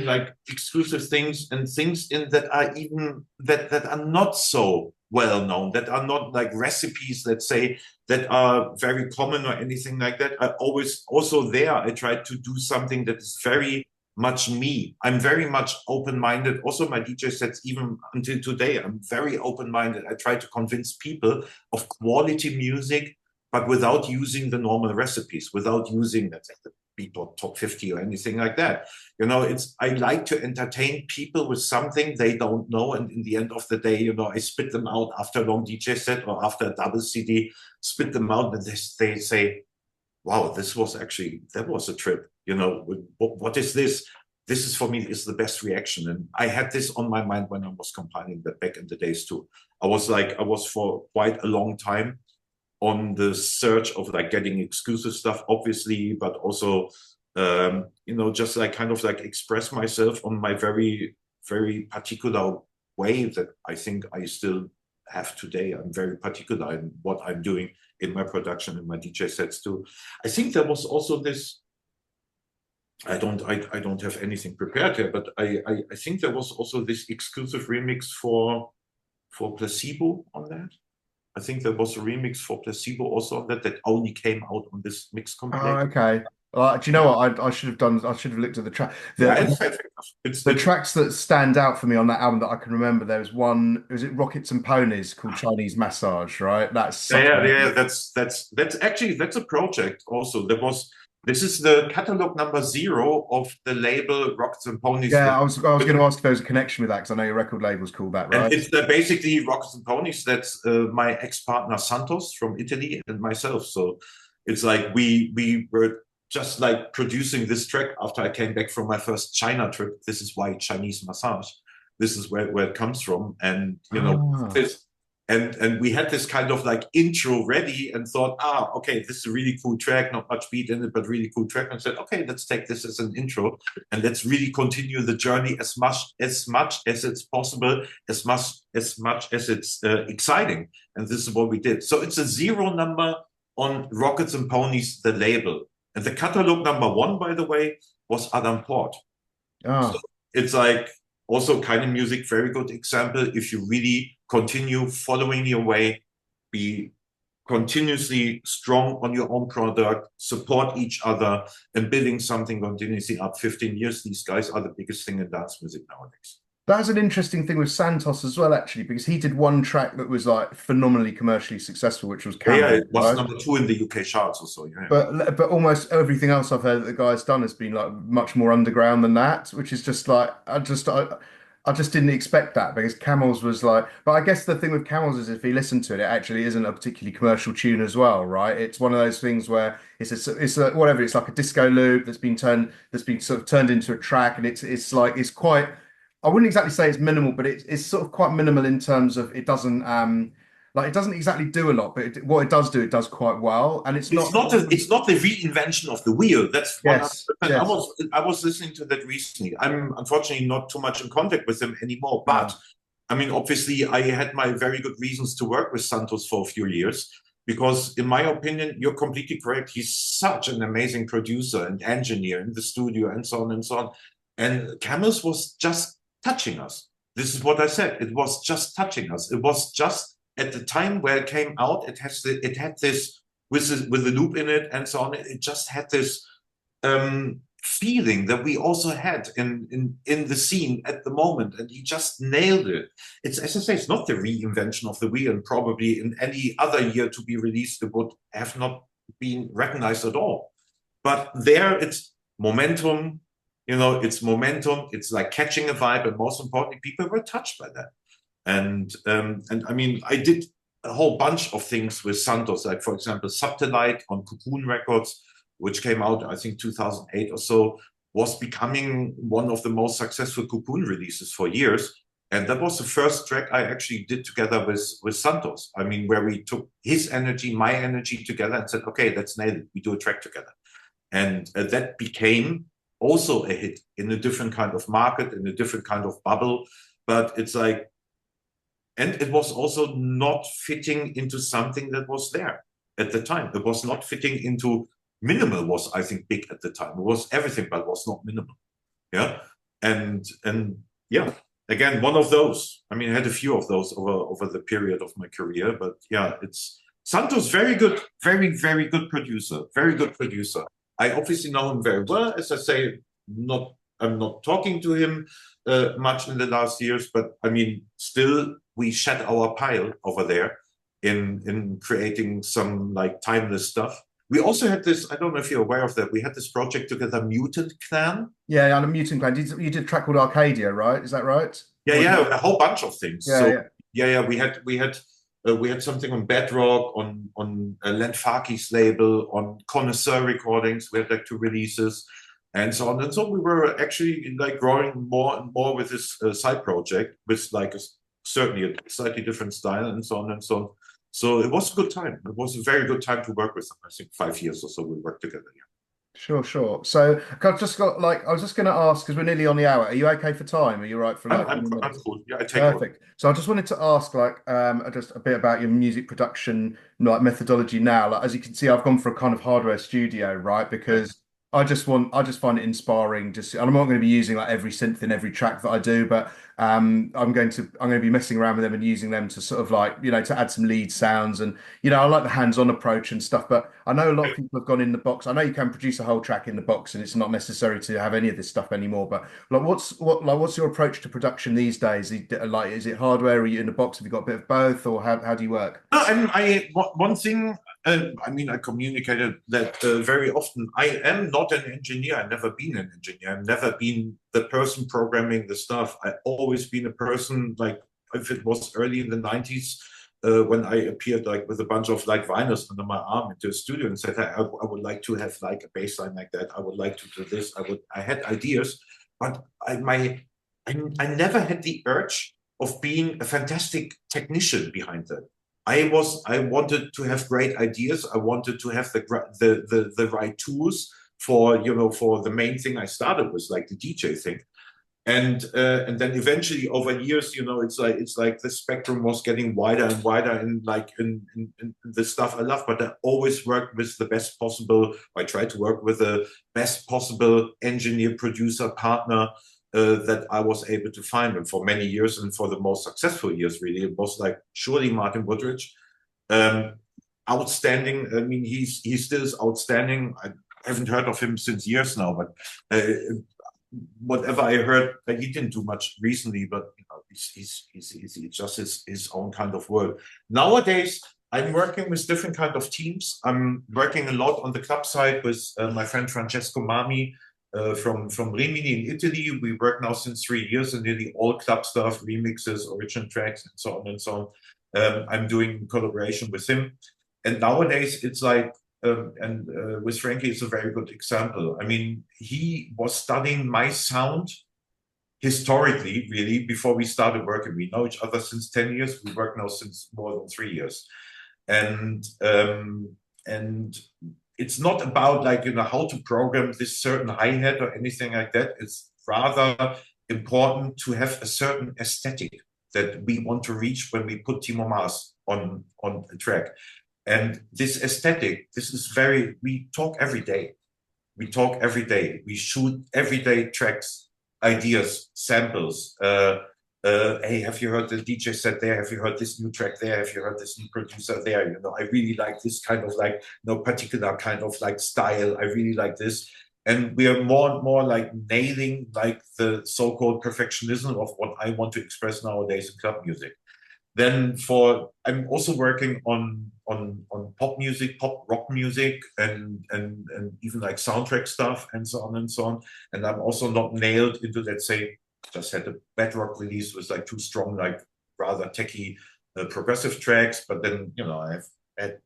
[SPEAKER 2] like exclusive things and things in that are even that are not so well known, that are not like recipes, let's say, that are very common or anything like that. I always also there I try to do something that is very much me. I'm very much open-minded. Also, my DJ sets, even until today, I'm very open-minded. I try to convince people of quality music, but without using the normal recipes, without using, let's say, the Beatport Top 50 or anything like that. I like to entertain people with something they don't know, and in the end of the day, I spit them out after a long DJ set or after a double CD, spit them out, and they say, wow, that was a trip. What is this? This is for me is the best reaction. And I had this on my mind when I was compiling that back in the days too. I was for quite a long time on the search of like getting exclusive stuff, obviously, but also, just like kind of like express myself on my very, very particular way that I think I still have today. I'm very particular in what I'm doing in my production and my DJ sets too. I think there was also this. I don't have anything prepared here, but I think there was also this exclusive remix for Placebo on that. I think there was a remix for Placebo also on that that only came out on this mix
[SPEAKER 1] Oh,
[SPEAKER 2] compilation.
[SPEAKER 1] okay. Do you know what I should have done? I should have looked at the track.
[SPEAKER 2] Yeah,
[SPEAKER 1] The
[SPEAKER 2] it's fair enough.
[SPEAKER 1] the tracks that stand out for me on that album that I can remember. There was one. Was it Rockets and Ponies called Chinese Massage? Right. That's such
[SPEAKER 2] yeah,
[SPEAKER 1] a
[SPEAKER 2] yeah. That's actually that's a project also. This is the catalog number 0 of the label Rockets and Ponies.
[SPEAKER 1] yeah. I was going to ask if there was a connection with that because I know your record label's called that,
[SPEAKER 2] And
[SPEAKER 1] right?
[SPEAKER 2] it's basically Rockets and Ponies. That's my ex-partner Santos from Italy and myself. So it's like we were just like producing this track after I came back from my first China trip. This is why Chinese massage. This is where it comes from. And you know,
[SPEAKER 1] Ah.
[SPEAKER 2] this and we had this kind of like intro ready and thought, okay, this is a really cool track, not much beat in it, but really cool track. And said, okay, let's take this as an intro and let's really continue the journey as much as it's possible, as much as it's exciting. And this is what we did. So it's a 0 number on Rockets and Ponies, the label. And the catalog number 1, by the way, was Adam Port. So
[SPEAKER 1] Ah.
[SPEAKER 2] it's like also kind of music, very good example. If you really continue following your way, be continuously strong on your own product, support each other, and building something continuously up 15 years. These guys are the biggest thing in dance music nowadays.
[SPEAKER 1] That's an interesting thing with Santos as well, actually, because he did one track that was like phenomenally commercially successful, which was
[SPEAKER 2] Yeah,
[SPEAKER 1] Camel,
[SPEAKER 2] it was
[SPEAKER 1] right?
[SPEAKER 2] number 2 in the UK charts or so. Yeah.
[SPEAKER 1] But almost everything else I've heard that the guy's done has been like much more underground than that, which is just like I just didn't expect that because Camels was like. But I guess the thing with Camels is if you listen to it, it actually isn't a particularly commercial tune as well, right? It's one of those things where it's whatever. It's like a disco loop that's been sort of turned into a track, and it's like it's quite. I wouldn't exactly say it's minimal, but it's sort of quite minimal in terms of it doesn't like it doesn't exactly do a lot, but what it does do, it does quite well, and it's not.
[SPEAKER 2] It's not the reinvention of the wheel. That's
[SPEAKER 1] Yes,
[SPEAKER 2] 100%.
[SPEAKER 1] yes,
[SPEAKER 2] I was listening to that recently. I'm unfortunately not too much in contact with him anymore,
[SPEAKER 1] yeah.
[SPEAKER 2] but I mean, obviously, I had my very good reasons to work with Santos for a few years because, in my opinion, you're completely correct. He's such an amazing producer and engineer in the studio, and so on and so on. And Camels was just touching us. This is what I said. It was just touching us. It was just at the time where it came out. It had this with the loop in it and so on. It just had this feeling that we also had in the scene at the moment, and he just nailed it. It's, as I say, it's not the reinvention of the wheel, and probably in any other year to be released it would have not been recognized at all. But there it's momentum, it's momentum, it's like catching a vibe, and most importantly, people were touched by that. And I mean, I did a whole bunch of things with Santos, like for example, Subtelite on Cocoon Records, which came out, I think, 2008 or so, was becoming one of the most successful Cocoon releases for years. And that was the first track I actually did together with Santos. I mean, where we took his energy, my energy together and said, okay, let's nail it. We do a track together. And that became also a hit in a different kind of market, in a different kind of bubble. But it's like, and it was also not fitting into something that was there at the time. It was not fitting into minimal was, I think, big at the time. It was everything, but it was not minimal. Yeah. And yeah, again, one of those. I mean, I had a few of those over the period of my career, but yeah, it's Santos, very good, very, very good producer, very good producer. I obviously know him very well. As I say, I'm not talking to him much in the last years, but I mean, still we shed our pile over there in creating some like timeless stuff. We also had this, I don't know if you're aware of that, we had this project together, Mutant Clan.
[SPEAKER 1] Yeah, and a Mutant Clan. You did a track called Arcadia, right? Is that right?
[SPEAKER 2] Yeah, a whole bunch of things.
[SPEAKER 1] Yeah,
[SPEAKER 2] So
[SPEAKER 1] yeah.
[SPEAKER 2] yeah, we had something on Bedrock, on Len Farki's label, on Connoisseur Recordings. We had like 2 releases, and so on and so. We were actually like growing more and more with this side project, with like certainly a slightly different style, and so on and so on. So it was a good time. It was a very good time to work with them. I think 5 years or so we worked together. Yeah.
[SPEAKER 1] Sure, sure. So I've just got I was just going to ask because we're nearly on the hour. Are you okay for time? Are you right for like 20
[SPEAKER 2] I'm
[SPEAKER 1] minutes?
[SPEAKER 2] cool. Yeah, I take over.
[SPEAKER 1] Perfect. So I just wanted to ask just a bit about your music production like methodology now. Like as you can see, I've gone for a kind of hardware studio, right? Because I just find it inspiring. Just, and I'm not going to be using like every synth in every track that I do, but I'm going to be messing around with them and using them to sort of like, to add some lead sounds. And I like the hands-on approach and stuff. But I know a lot of people have gone in the box. I know you can produce a whole track in the box, and it's not necessary to have any of this stuff anymore. But like, what's your approach to production these days? Like, is it hardware? Are you in the box? Have you got a bit of both, or how do you work?
[SPEAKER 2] No, one thing. I mean, I communicated that very often. I am not an engineer. I've never been an engineer. I've never been the person programming the stuff. I've always been a person like if it was early in the 90s when I appeared like with a bunch of like vinyls under my arm into a studio and said, I would like to have like a bass line like that. I would like to do this. I had ideas, but I never had the urge of being a fantastic technician behind that. I wanted to have great ideas. I wanted to have the right tools for for the main thing I started with, like the DJ thing. And then eventually over years, it's like the spectrum was getting wider and wider in the stuff I love. But I always worked with the best possible. I tried to work with the best possible engineer, producer, partner that I was able to find. And for many years, and for the most successful years, really, it was like surely Martin Woodridge, um, outstanding. I mean, he still is outstanding. I haven't heard of him since years now, but whatever I heard, he didn't do much recently. But he's just his own kind of world. Nowadays, I'm working with different kind of teams. I'm working a lot on the club side with my friend Francesco Mami from Rimini in Italy. We work now since 3 years and nearly all club stuff, remixes, original tracks, and so on and so on. I'm doing collaboration with him. And nowadays it's like, with Frankie, it's a very good example. I mean, he was studying my sound historically, really, before we started working. We know each other since 10 years. We work now since more than 3 years. And it's not about like how to program this certain hi-hat or anything like that. It's rather important to have a certain aesthetic that we want to reach when we put Timo Maas on a track. And this aesthetic, this is we talk every day. We talk every day. We shoot everyday tracks, ideas, samples. Hey, have you heard the DJ set there? Have you heard this new track there? Have you heard this new producer there? I really like this kind of like particular kind of like style. I really like this. And we are more and more like nailing like the so-called perfectionism of what I want to express nowadays in club music. Then I'm also working on pop music, pop rock music, and even like soundtrack stuff and so on and so on. And I'm also not nailed into, let's say, just had a bedrock release with like two strong, like rather techy progressive tracks. But then I've had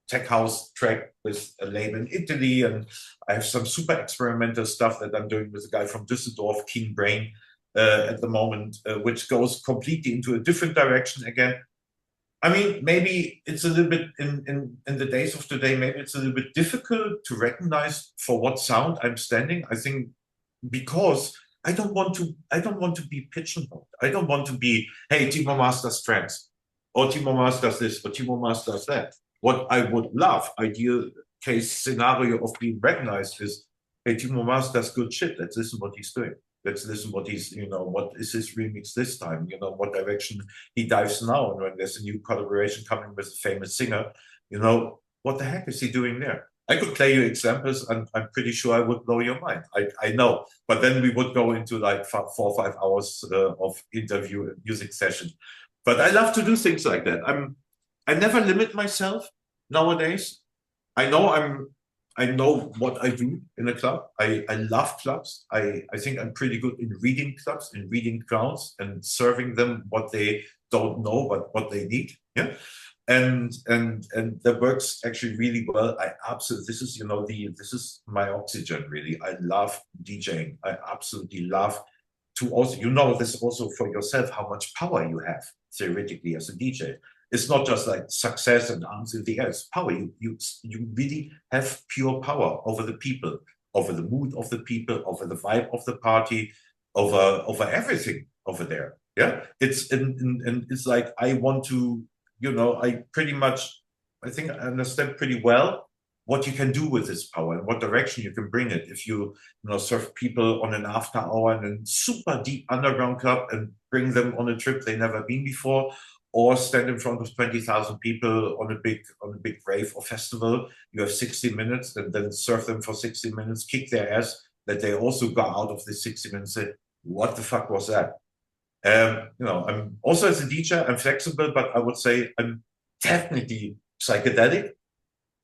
[SPEAKER 2] tech house track with a label in Italy, and I have some super experimental stuff that I'm doing with a guy from Düsseldorf, King Brain, at the moment, which goes completely into a different direction again. I mean, maybe it's a little bit in the days of today, maybe it's a little bit difficult to recognize for what sound I'm standing. I think because I don't want to be pigeonholed. I don't want to be, hey, Timo Maas does trance, or Timo Maas does this, or Timo Maas does that. What I would love, ideal case scenario of being recognized is, hey, Timo Maas does good shit. Let's listen what he's doing. Let's listen what he's, what is his remix this time? What direction he dives now. And when there's a new collaboration coming with a famous singer, what the heck is he doing there? I could play you examples, and I'm pretty sure I would blow your mind. I know, but then we would go into like 4 or 5 hours of interview and music session. But I love to do things like that. I never limit myself nowadays. I know what I do in a club. I love clubs. I think I'm pretty good in reading clubs, in reading crowds, and serving them what they don't know, but what they need. Yeah. And that works actually really well. I absolutely, this is my oxygen, really. I love DJing. I absolutely love to also, this also for yourself, how much power you have theoretically as a DJ. It's not just like success and answer the else. Power. You really have pure power over the people, over the mood of the people, over the vibe of the party, over everything over there. Yeah. It's and it's like I want to, I pretty much, I think I understand pretty well what you can do with this power and what direction you can bring it. If you serve people on an after hour in a super deep underground club and bring them on a trip they've never been before, or stand in front of 20,000 people on a big rave or festival, you have 60 minutes and then serve them for 60 minutes, kick their ass, that they also go out of the 60 minutes and say, what the fuck was that? I'm also, as a DJ, I'm flexible, but I would say I'm definitely psychedelic.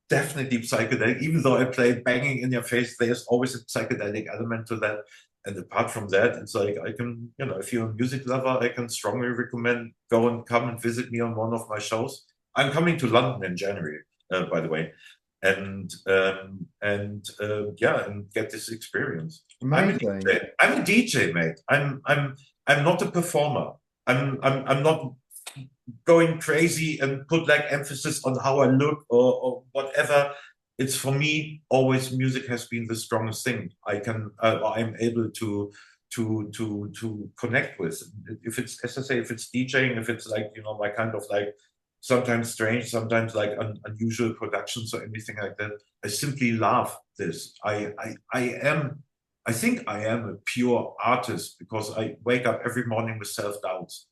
[SPEAKER 2] Definitely psychedelic. Even though I play banging in your face, there's always a psychedelic element to that. And apart from that, it's like I can, if you're a music lover, I can strongly recommend come and visit me on one of my shows. I'm coming to London in January, by the way, and get this experience.
[SPEAKER 1] Amazing.
[SPEAKER 2] I'm a DJ, mate. I'm not a performer. I'm not going crazy and put like emphasis on how I look or whatever. It's, for me, always music has been the strongest thing I'm able to connect with. If it's, as I say, if it's DJing, if it's like, my kind of like sometimes strange, sometimes like unusual productions or anything like that, I simply love this. I think I am a pure artist because I wake up every morning with self-doubts.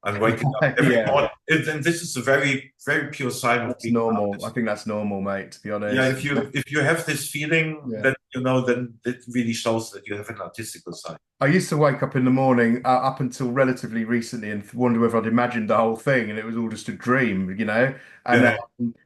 [SPEAKER 2] I'm waking up every morning, and this is a very, very pure sign of being
[SPEAKER 1] normal. I think that's normal, mate, to be honest.
[SPEAKER 2] Yeah, if you have this feeling, then then it really shows that you have an artistical side.
[SPEAKER 1] I used to wake up in the morning up until relatively recently and wonder whether I'd imagined the whole thing and it was all just a dream, and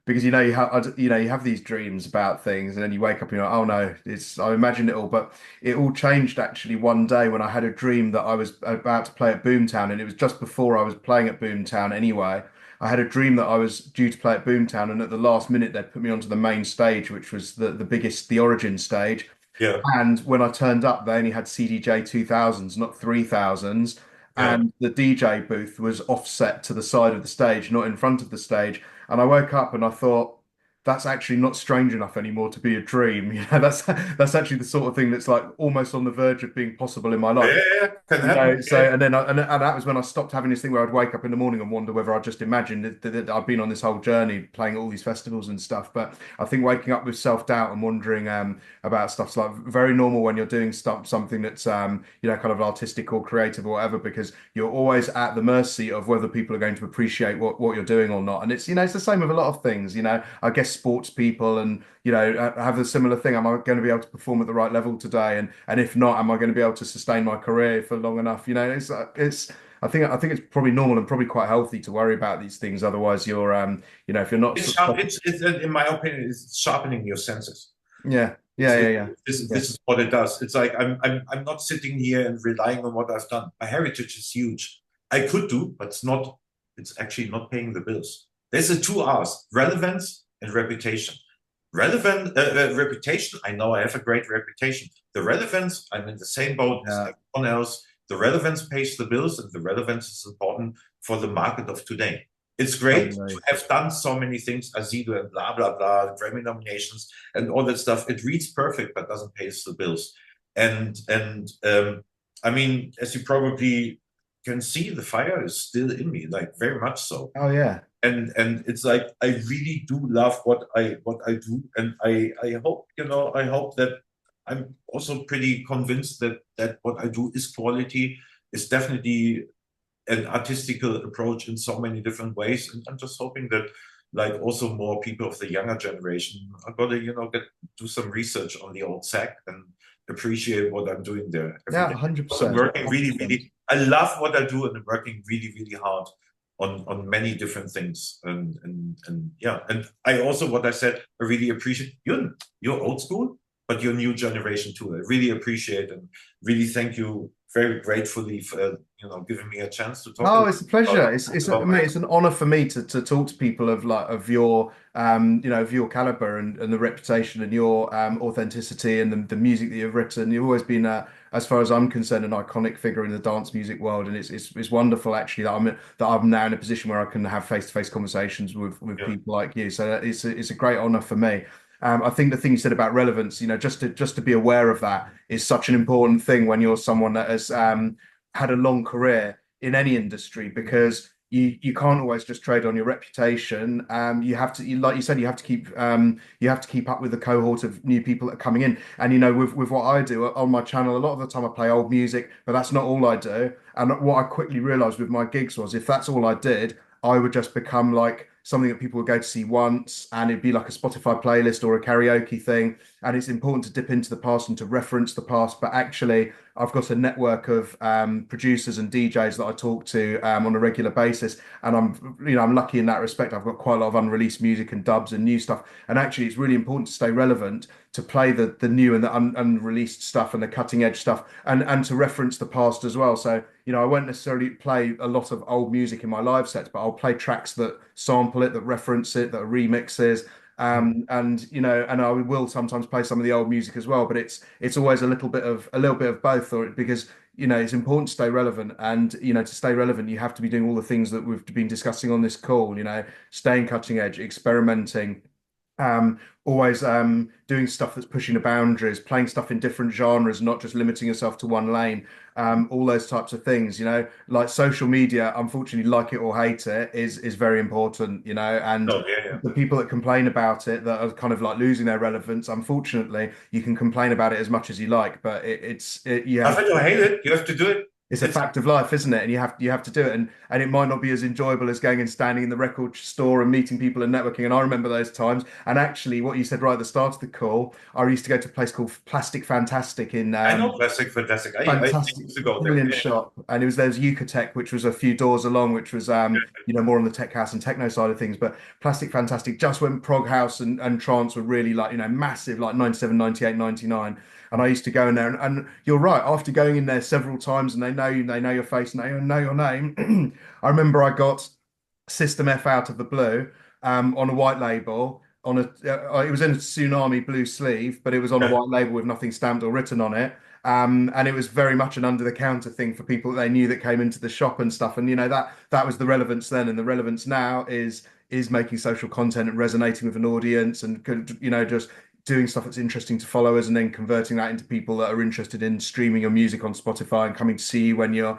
[SPEAKER 1] because you have these dreams about things and then you wake up and you're like, oh no, I imagined it all. But it all changed actually one day when I had a dream that I was about to play at Boomtown, and it was just before I was playing at Boomtown anyway. I had a dream that I was due to play at Boomtown, and at the last minute they'd put me onto the main stage, which was the biggest, the Origin stage.
[SPEAKER 2] Yeah.
[SPEAKER 1] And when I turned up, they only had CDJ 2000s, not 3000s.
[SPEAKER 2] Yeah.
[SPEAKER 1] And the DJ booth was offset to the side of the stage, not in front of the stage. And I woke up and I thought, that's actually not strange enough anymore to be a dream. That's actually the sort of thing that's like almost on the verge of being possible in my life.
[SPEAKER 2] Can happen.
[SPEAKER 1] So and then and that was when I stopped having this thing where I'd wake up in the morning and wonder whether I just imagined that I've been on this whole journey playing all these festivals and stuff. But I think waking up with self-doubt and wondering about stuff's like very normal when you're doing something that's kind of artistic or creative or whatever, because you're always at the mercy of whether people are going to appreciate what you're doing or not. And it's it's the same with a lot of things. I guess sports people and have a similar thing. Am I going to be able to perform at the right level today? And if not, am I going to be able to sustain my career for long enough? I think it's probably normal and probably quite healthy to worry about these things. Otherwise, you're if you're not.
[SPEAKER 2] It's in my opinion, it's sharpening your senses.
[SPEAKER 1] Yeah.
[SPEAKER 2] This is what it does. It's like I'm not sitting here and relying on what I've done. My heritage is huge. I could do, but it's actually not paying the bills. There's a 2 R's: relevance and reputation. Reputation, I know I have a great reputation. The relevance, I'm in the same boat as everyone else. The relevance pays the bills, and the relevance is important for the market of today. It's great to have done so many things, Azido and blah, blah, blah, Grammy nominations and all that stuff. It reads perfect, but doesn't pay the bills. And I mean, as you probably can see, the fire is still in me, like very much so.
[SPEAKER 1] Oh, yeah.
[SPEAKER 2] And it's like I really do love what I do, and I hope I hope that I'm also pretty convinced that what I do is quality, is definitely an artistical approach in so many different ways, and I'm just hoping that like also more people of the younger generation are gonna do some research on the old sack and appreciate what I'm doing there.
[SPEAKER 1] 100%.
[SPEAKER 2] I'm working really. I love what I do, and I'm working really hard on many different things, and I also, what I said, I really appreciate you're old school, but you're new generation too. I really appreciate and really thank you very gratefully for giving me a chance to talk.
[SPEAKER 1] Oh, it's a pleasure. It's an honor for me to talk to people of your of your caliber and the reputation and your authenticity and the music that you've written. You've always been as far as I'm concerned, an iconic figure in the dance music world, and it's wonderful actually that I'm now in a position where I can have face-to-face conversations with people like you. So it's a great honor for me. I think the thing you said about relevance, just to be aware of that is such an important thing when you're someone that has had a long career in any industry, because you can't always just trade on your reputation. You have to, like you said, you have to keep up with the cohort of new people that are coming in. And with what I do on my channel, a lot of the time I play old music, but that's not all I do. And what I quickly realized with my gigs was if that's all I did, I would just become like something that people would go to see once, and it'd be like a Spotify playlist or a karaoke thing. And it's important to dip into the past and to reference the past, but actually I've got a network of producers and DJs that I talk to on a regular basis, and I'm lucky in that respect. I've got quite a lot of unreleased music and dubs and new stuff, and actually, it's really important to stay relevant, to play the new and the unreleased stuff and the cutting edge stuff, and to reference the past as well. So I won't necessarily play a lot of old music in my live sets, but I'll play tracks that sample it, that reference it, that are remixes. And I will sometimes play some of the old music as well, but it's always a little bit of both, or because it's important to stay relevant, and to stay relevant, you have to be doing all the things that we've been discussing on this call. Staying cutting edge, experimenting, always doing stuff that's pushing the boundaries, playing stuff in different genres, not just limiting yourself to one lane. All those types of things, like social media, unfortunately, like it or hate it, is very important, and
[SPEAKER 2] Oh, yeah, yeah.
[SPEAKER 1] the people that complain about it, that are kind of like losing their relevance, unfortunately, you can complain about it as much as you like, but you
[SPEAKER 2] Love
[SPEAKER 1] have,
[SPEAKER 2] it or hate it, you have to do it.
[SPEAKER 1] it's a
[SPEAKER 2] It's
[SPEAKER 1] fact of life, isn't it? And you have to do it, and it might not be as enjoyable as going and standing in the record store and meeting people and networking. And I remember those times. And actually, what you said right at the start of the call, I used to go to a place called Plastic Fantastic in
[SPEAKER 2] I know Plastic Fantastic. I
[SPEAKER 1] fantastic,
[SPEAKER 2] used to go there.
[SPEAKER 1] brilliant
[SPEAKER 2] Yeah,
[SPEAKER 1] shop, and there's Eucotech, which was a few doors along, which was more on the tech house and techno side of things. But Plastic Fantastic, just when prog house and trance were really like massive, like 97, 98, 99. And I used to go in there, and you're right. After going in there several times, and they know you, they know your face, and they know your name. I remember I got System F out of the blue on a white label. It was in a Tsunami blue sleeve, but it was on a
[SPEAKER 2] yeah.
[SPEAKER 1] white label with nothing stamped or written on it. And it was very much an under the counter thing for people that they knew that came into the shop and stuff. And that was the relevance then, and the relevance now is making social content and resonating with an audience, and just doing stuff that's interesting to followers, and then converting that into people that are interested in streaming your music on Spotify and coming to see you when you're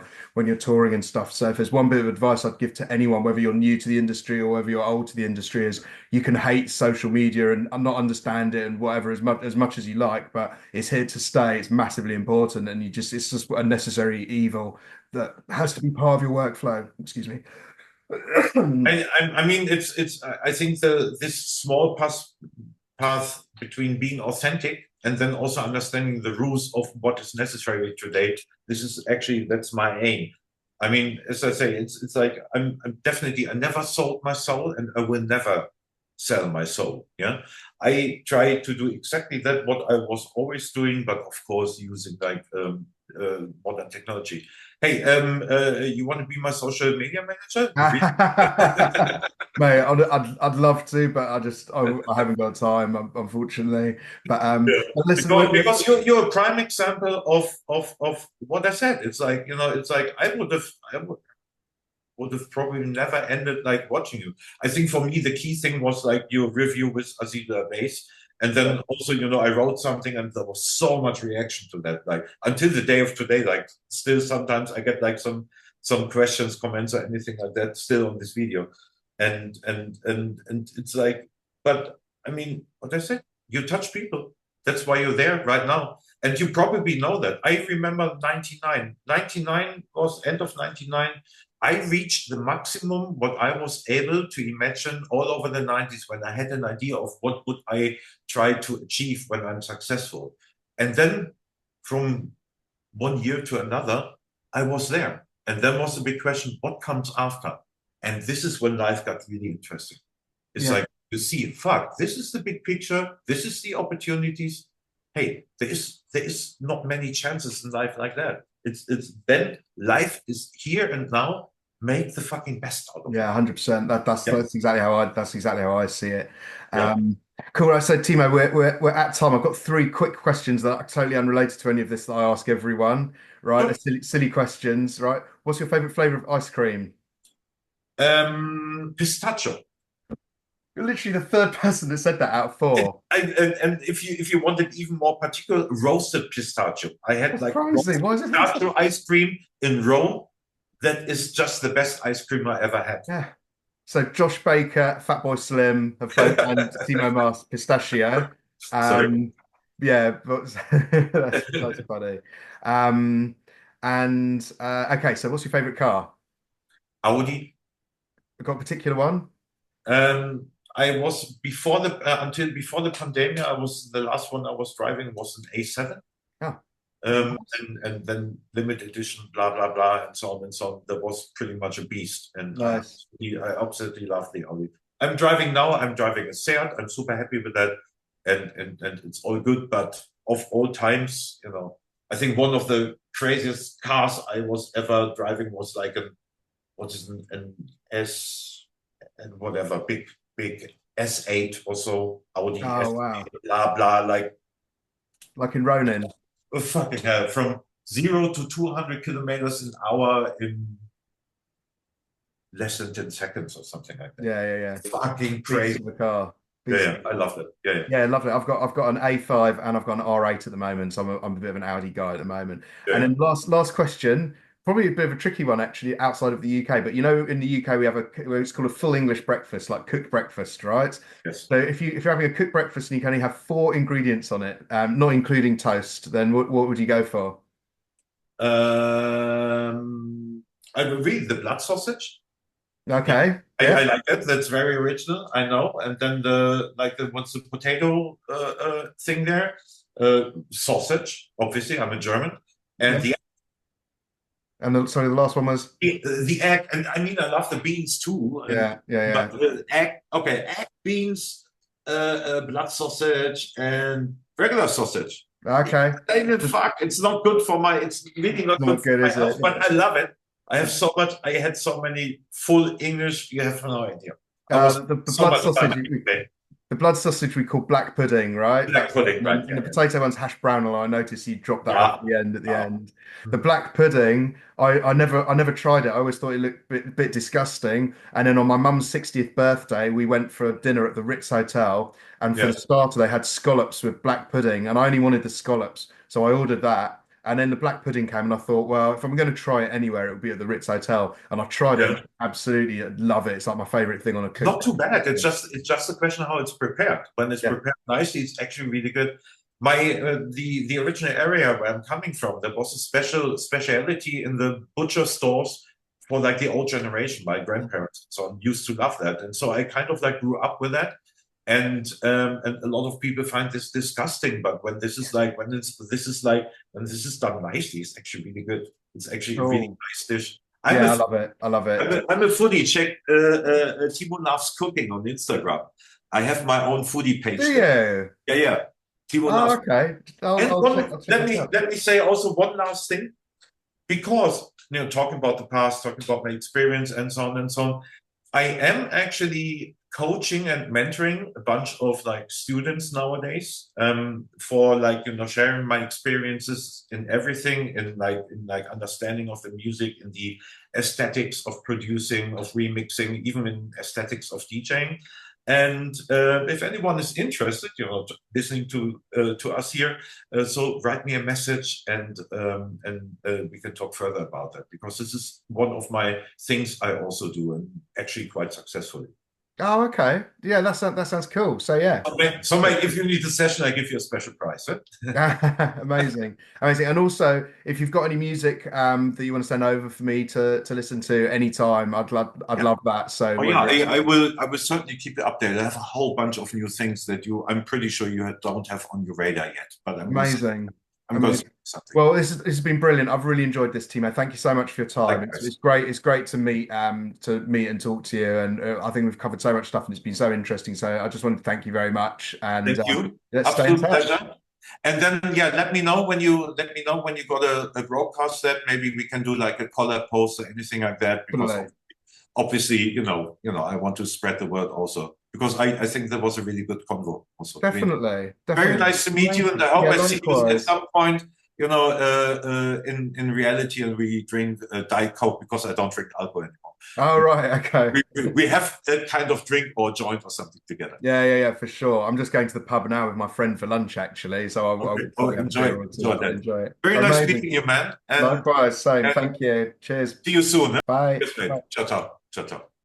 [SPEAKER 1] touring and stuff. So if there's one bit of advice I'd give to anyone, whether you're new to the industry or whether you're old to the industry, is you can hate social media and not understand it and whatever as much as you like, but it's here to stay. It's massively important, and it's just a necessary evil that has to be part of your workflow. Excuse me.
[SPEAKER 2] I mean, it's. I think this small path between being authentic and then also understanding the rules of what is necessary to date. That's my aim. I mean, as I say, it's like I'm definitely, I never sold my soul, and I will never sell my soul. Yeah, I try to do exactly that what I was always doing, but of course using like modern technology. Hey, you want to be my social media manager?
[SPEAKER 1] Mate, I'd love to, but I haven't got time, unfortunately. But
[SPEAKER 2] Yeah.
[SPEAKER 1] listen,
[SPEAKER 2] Because you're a prime example of what I said. It's like, it's like I would have probably never ended like watching you. I think for me the key thing was like your review with Azida Bass. And then also, I wrote something and there was so much reaction to that. Like until the day of today, like still sometimes I get like some questions, comments, or anything like that still on this video. And it's like, but I mean, what I said, you touch people. That's why you're there right now. And you probably know that. I remember 99. 99 was end of 99. I reached the maximum what I was able to imagine all over the 90s when I had an idea of what would I try to achieve when I'm successful. And then from one year to another, I was there. And then was the big question, what comes after? And this is when life got really interesting. It's
[SPEAKER 1] yeah.
[SPEAKER 2] like, you see, fuck, this is the big picture. This is the opportunities. Hey, there is not many chances in life like that. It's then life is here and now. Make the fucking best out of it.
[SPEAKER 1] Yeah, 100%. That's
[SPEAKER 2] Yeah.
[SPEAKER 1] that's exactly how I see it.
[SPEAKER 2] Yeah.
[SPEAKER 1] Cool. I said, Timo, we're at time. I've got three quick questions that are totally unrelated to any of this that I ask everyone. Right,
[SPEAKER 2] Sure.
[SPEAKER 1] they're silly questions. Right, what's your favorite flavor of ice cream?
[SPEAKER 2] Pistachio.
[SPEAKER 1] You're literally the third person that said that out of four.
[SPEAKER 2] And if you wanted even more particular, roasted pistachio. I had
[SPEAKER 1] That's
[SPEAKER 2] like
[SPEAKER 1] crazy.
[SPEAKER 2] roasted
[SPEAKER 1] Why is everyone
[SPEAKER 2] pistachio ice cream in Rome. that is just the best ice cream I ever had.
[SPEAKER 1] Yeah. So Josh Baker, Fatboy Slim have both, and Timo Maas, pistachio.
[SPEAKER 2] Sorry.
[SPEAKER 1] Yeah, but that's funny. Um, okay, so what's your favorite car?
[SPEAKER 2] Audi.
[SPEAKER 1] Got a particular one?
[SPEAKER 2] I was before the until before the pandemic. I was the last one I was driving was an A7.
[SPEAKER 1] Oh,
[SPEAKER 2] And then limited edition, blah blah blah, and so on and so on. That was pretty much a beast, and
[SPEAKER 1] nice.
[SPEAKER 2] I absolutely love the Audi. I'm driving now. I'm driving a Seat. I'm super happy with that, and it's all good. But of all times, I think one of the craziest cars I was ever driving was like an S and whatever big S8 or so Audi
[SPEAKER 1] Oh,
[SPEAKER 2] S8,
[SPEAKER 1] wow.
[SPEAKER 2] blah blah,
[SPEAKER 1] Like in Ronin.
[SPEAKER 2] fucking hell, from 0 to 200 kilometers an hour in less than 10 seconds or something like that.
[SPEAKER 1] Yeah.
[SPEAKER 2] Fucking
[SPEAKER 1] Beast
[SPEAKER 2] crazy.
[SPEAKER 1] of the car.
[SPEAKER 2] Yeah, I love it. Yeah.
[SPEAKER 1] Yeah, lovely. I've got an A5 and I've got an R8 at the moment, so I'm a bit of an Audi guy at the moment. And
[SPEAKER 2] Yeah.
[SPEAKER 1] then last question, probably a bit of a tricky one actually, outside of the UK. But in the UK we have it's called a full English breakfast, like cooked breakfast, right?
[SPEAKER 2] Yes.
[SPEAKER 1] So if you're having a cooked breakfast and you can only have 4 ingredients on it, not including toast, then what would you go for?
[SPEAKER 2] I will read the blood sausage.
[SPEAKER 1] Okay.
[SPEAKER 2] I like that. That's very original. I know. And then what's the potato thing there? Sausage. Obviously, I'm a German. And
[SPEAKER 1] Yeah. Sorry, the last one was
[SPEAKER 2] the egg. And I mean, I love the beans too.
[SPEAKER 1] yeah.
[SPEAKER 2] But egg. Okay, egg, beans, blood sausage, and regular sausage.
[SPEAKER 1] Okay.
[SPEAKER 2] Fuck, it's not good for my. It's really not
[SPEAKER 1] Not
[SPEAKER 2] good for
[SPEAKER 1] good,
[SPEAKER 2] my
[SPEAKER 1] is
[SPEAKER 2] health.
[SPEAKER 1] it?
[SPEAKER 2] But I love it. I have so much. I had so many full English. You have no idea. I
[SPEAKER 1] Uh,
[SPEAKER 2] was
[SPEAKER 1] the, the
[SPEAKER 2] so
[SPEAKER 1] blood
[SPEAKER 2] much
[SPEAKER 1] sausage,
[SPEAKER 2] fun.
[SPEAKER 1] the blood sausage we call black pudding, right?
[SPEAKER 2] Black pudding, right?
[SPEAKER 1] And the potato one's hash brown, and I noticed you dropped that off
[SPEAKER 2] Yeah.
[SPEAKER 1] at the end. At the
[SPEAKER 2] Oh.
[SPEAKER 1] end, the black pudding, I never tried it. I always thought it looked a bit disgusting. And then on my mum's 60th birthday, we went for a dinner at the Ritz Hotel, and for the
[SPEAKER 2] Yes.
[SPEAKER 1] starter, they had scallops with black pudding, and I only wanted the scallops, so I ordered that. And then the black pudding came, and I thought, well, if I'm going to try it anywhere, it would be at the Ritz Hotel. And I tried it,
[SPEAKER 2] Yeah.
[SPEAKER 1] and I absolutely love it. It's like my favorite thing on a
[SPEAKER 2] Not
[SPEAKER 1] cook.
[SPEAKER 2] too bad. It's just a question how it's prepared. When it's prepared nicely, it's actually really good. My the original area where I'm coming from, there was a speciality in the butcher stores for like the old generation. My grandparents and so on used to love that, and so I kind of like grew up with that. And a lot of people find this disgusting, but when this is done nicely, it's actually really good. It's actually a really nice dish.
[SPEAKER 1] I love it. I love it.
[SPEAKER 2] I'm a foodie. Check Timo Loves Cooking on Instagram. I have my own foodie page.
[SPEAKER 1] Do you?
[SPEAKER 2] Yeah. Timo Loves.
[SPEAKER 1] Okay.
[SPEAKER 2] Let me say also one last thing, because talking about the past, talking about my experience, and so on and so on. I am actually coaching and mentoring a bunch of like students nowadays for like sharing my experiences in everything, in like understanding of the music, in the aesthetics of producing, of remixing, even in aesthetics of DJing. And if anyone is interested, listening to us here, so write me a message, and we can talk further about that, because this is one of my things I also do, and actually quite successfully.
[SPEAKER 1] Oh, okay. Yeah, that sounds cool. So yeah.
[SPEAKER 2] So if you need a session, I give you a special price.
[SPEAKER 1] Amazing. And also, if you've got any music that you want to send over for me to listen to anytime, I'd love that. So
[SPEAKER 2] I will certainly keep you updated. I have a whole bunch of new things that I'm pretty sure you don't have on your radar yet. But
[SPEAKER 1] amazing.
[SPEAKER 2] Amazing.
[SPEAKER 1] Well, this has been brilliant. I've really enjoyed this, Timo. Thank you so much for your time. It's great. It's great to meet and talk to you. And I think we've covered so much stuff, and it's been so interesting. So I just want to thank you very much. And
[SPEAKER 2] thank you.
[SPEAKER 1] Let's stay in touch.
[SPEAKER 2] Pleasure. And then let me know when you got a broadcast that maybe we can do like a collab post or anything like that. Because obviously, I want to spread the word also, because I think that was a really good convo also.
[SPEAKER 1] Definitely.
[SPEAKER 2] Very nice to meet you, and I hope I see you at some point, you know, in reality, and we drink Diet Coke because I don't drink alcohol anymore.
[SPEAKER 1] Oh, right. Okay.
[SPEAKER 2] We have that kind of drink or joint or something together.
[SPEAKER 1] Yeah, for sure. I'm just going to the pub now with my friend for lunch, actually. So I
[SPEAKER 2] Okay.
[SPEAKER 1] will
[SPEAKER 2] Oh,
[SPEAKER 1] probably have a beer or two.
[SPEAKER 2] enjoy
[SPEAKER 1] I'll
[SPEAKER 2] that.
[SPEAKER 1] enjoy it.
[SPEAKER 2] Very nice
[SPEAKER 1] Amazing.
[SPEAKER 2] meeting you, man. And,
[SPEAKER 1] Likewise, same.
[SPEAKER 2] and
[SPEAKER 1] Thank you. Cheers.
[SPEAKER 2] see you soon.
[SPEAKER 1] Bye.
[SPEAKER 2] Yes, mate.
[SPEAKER 1] Bye.
[SPEAKER 2] Ciao, ciao. Ciao, ciao.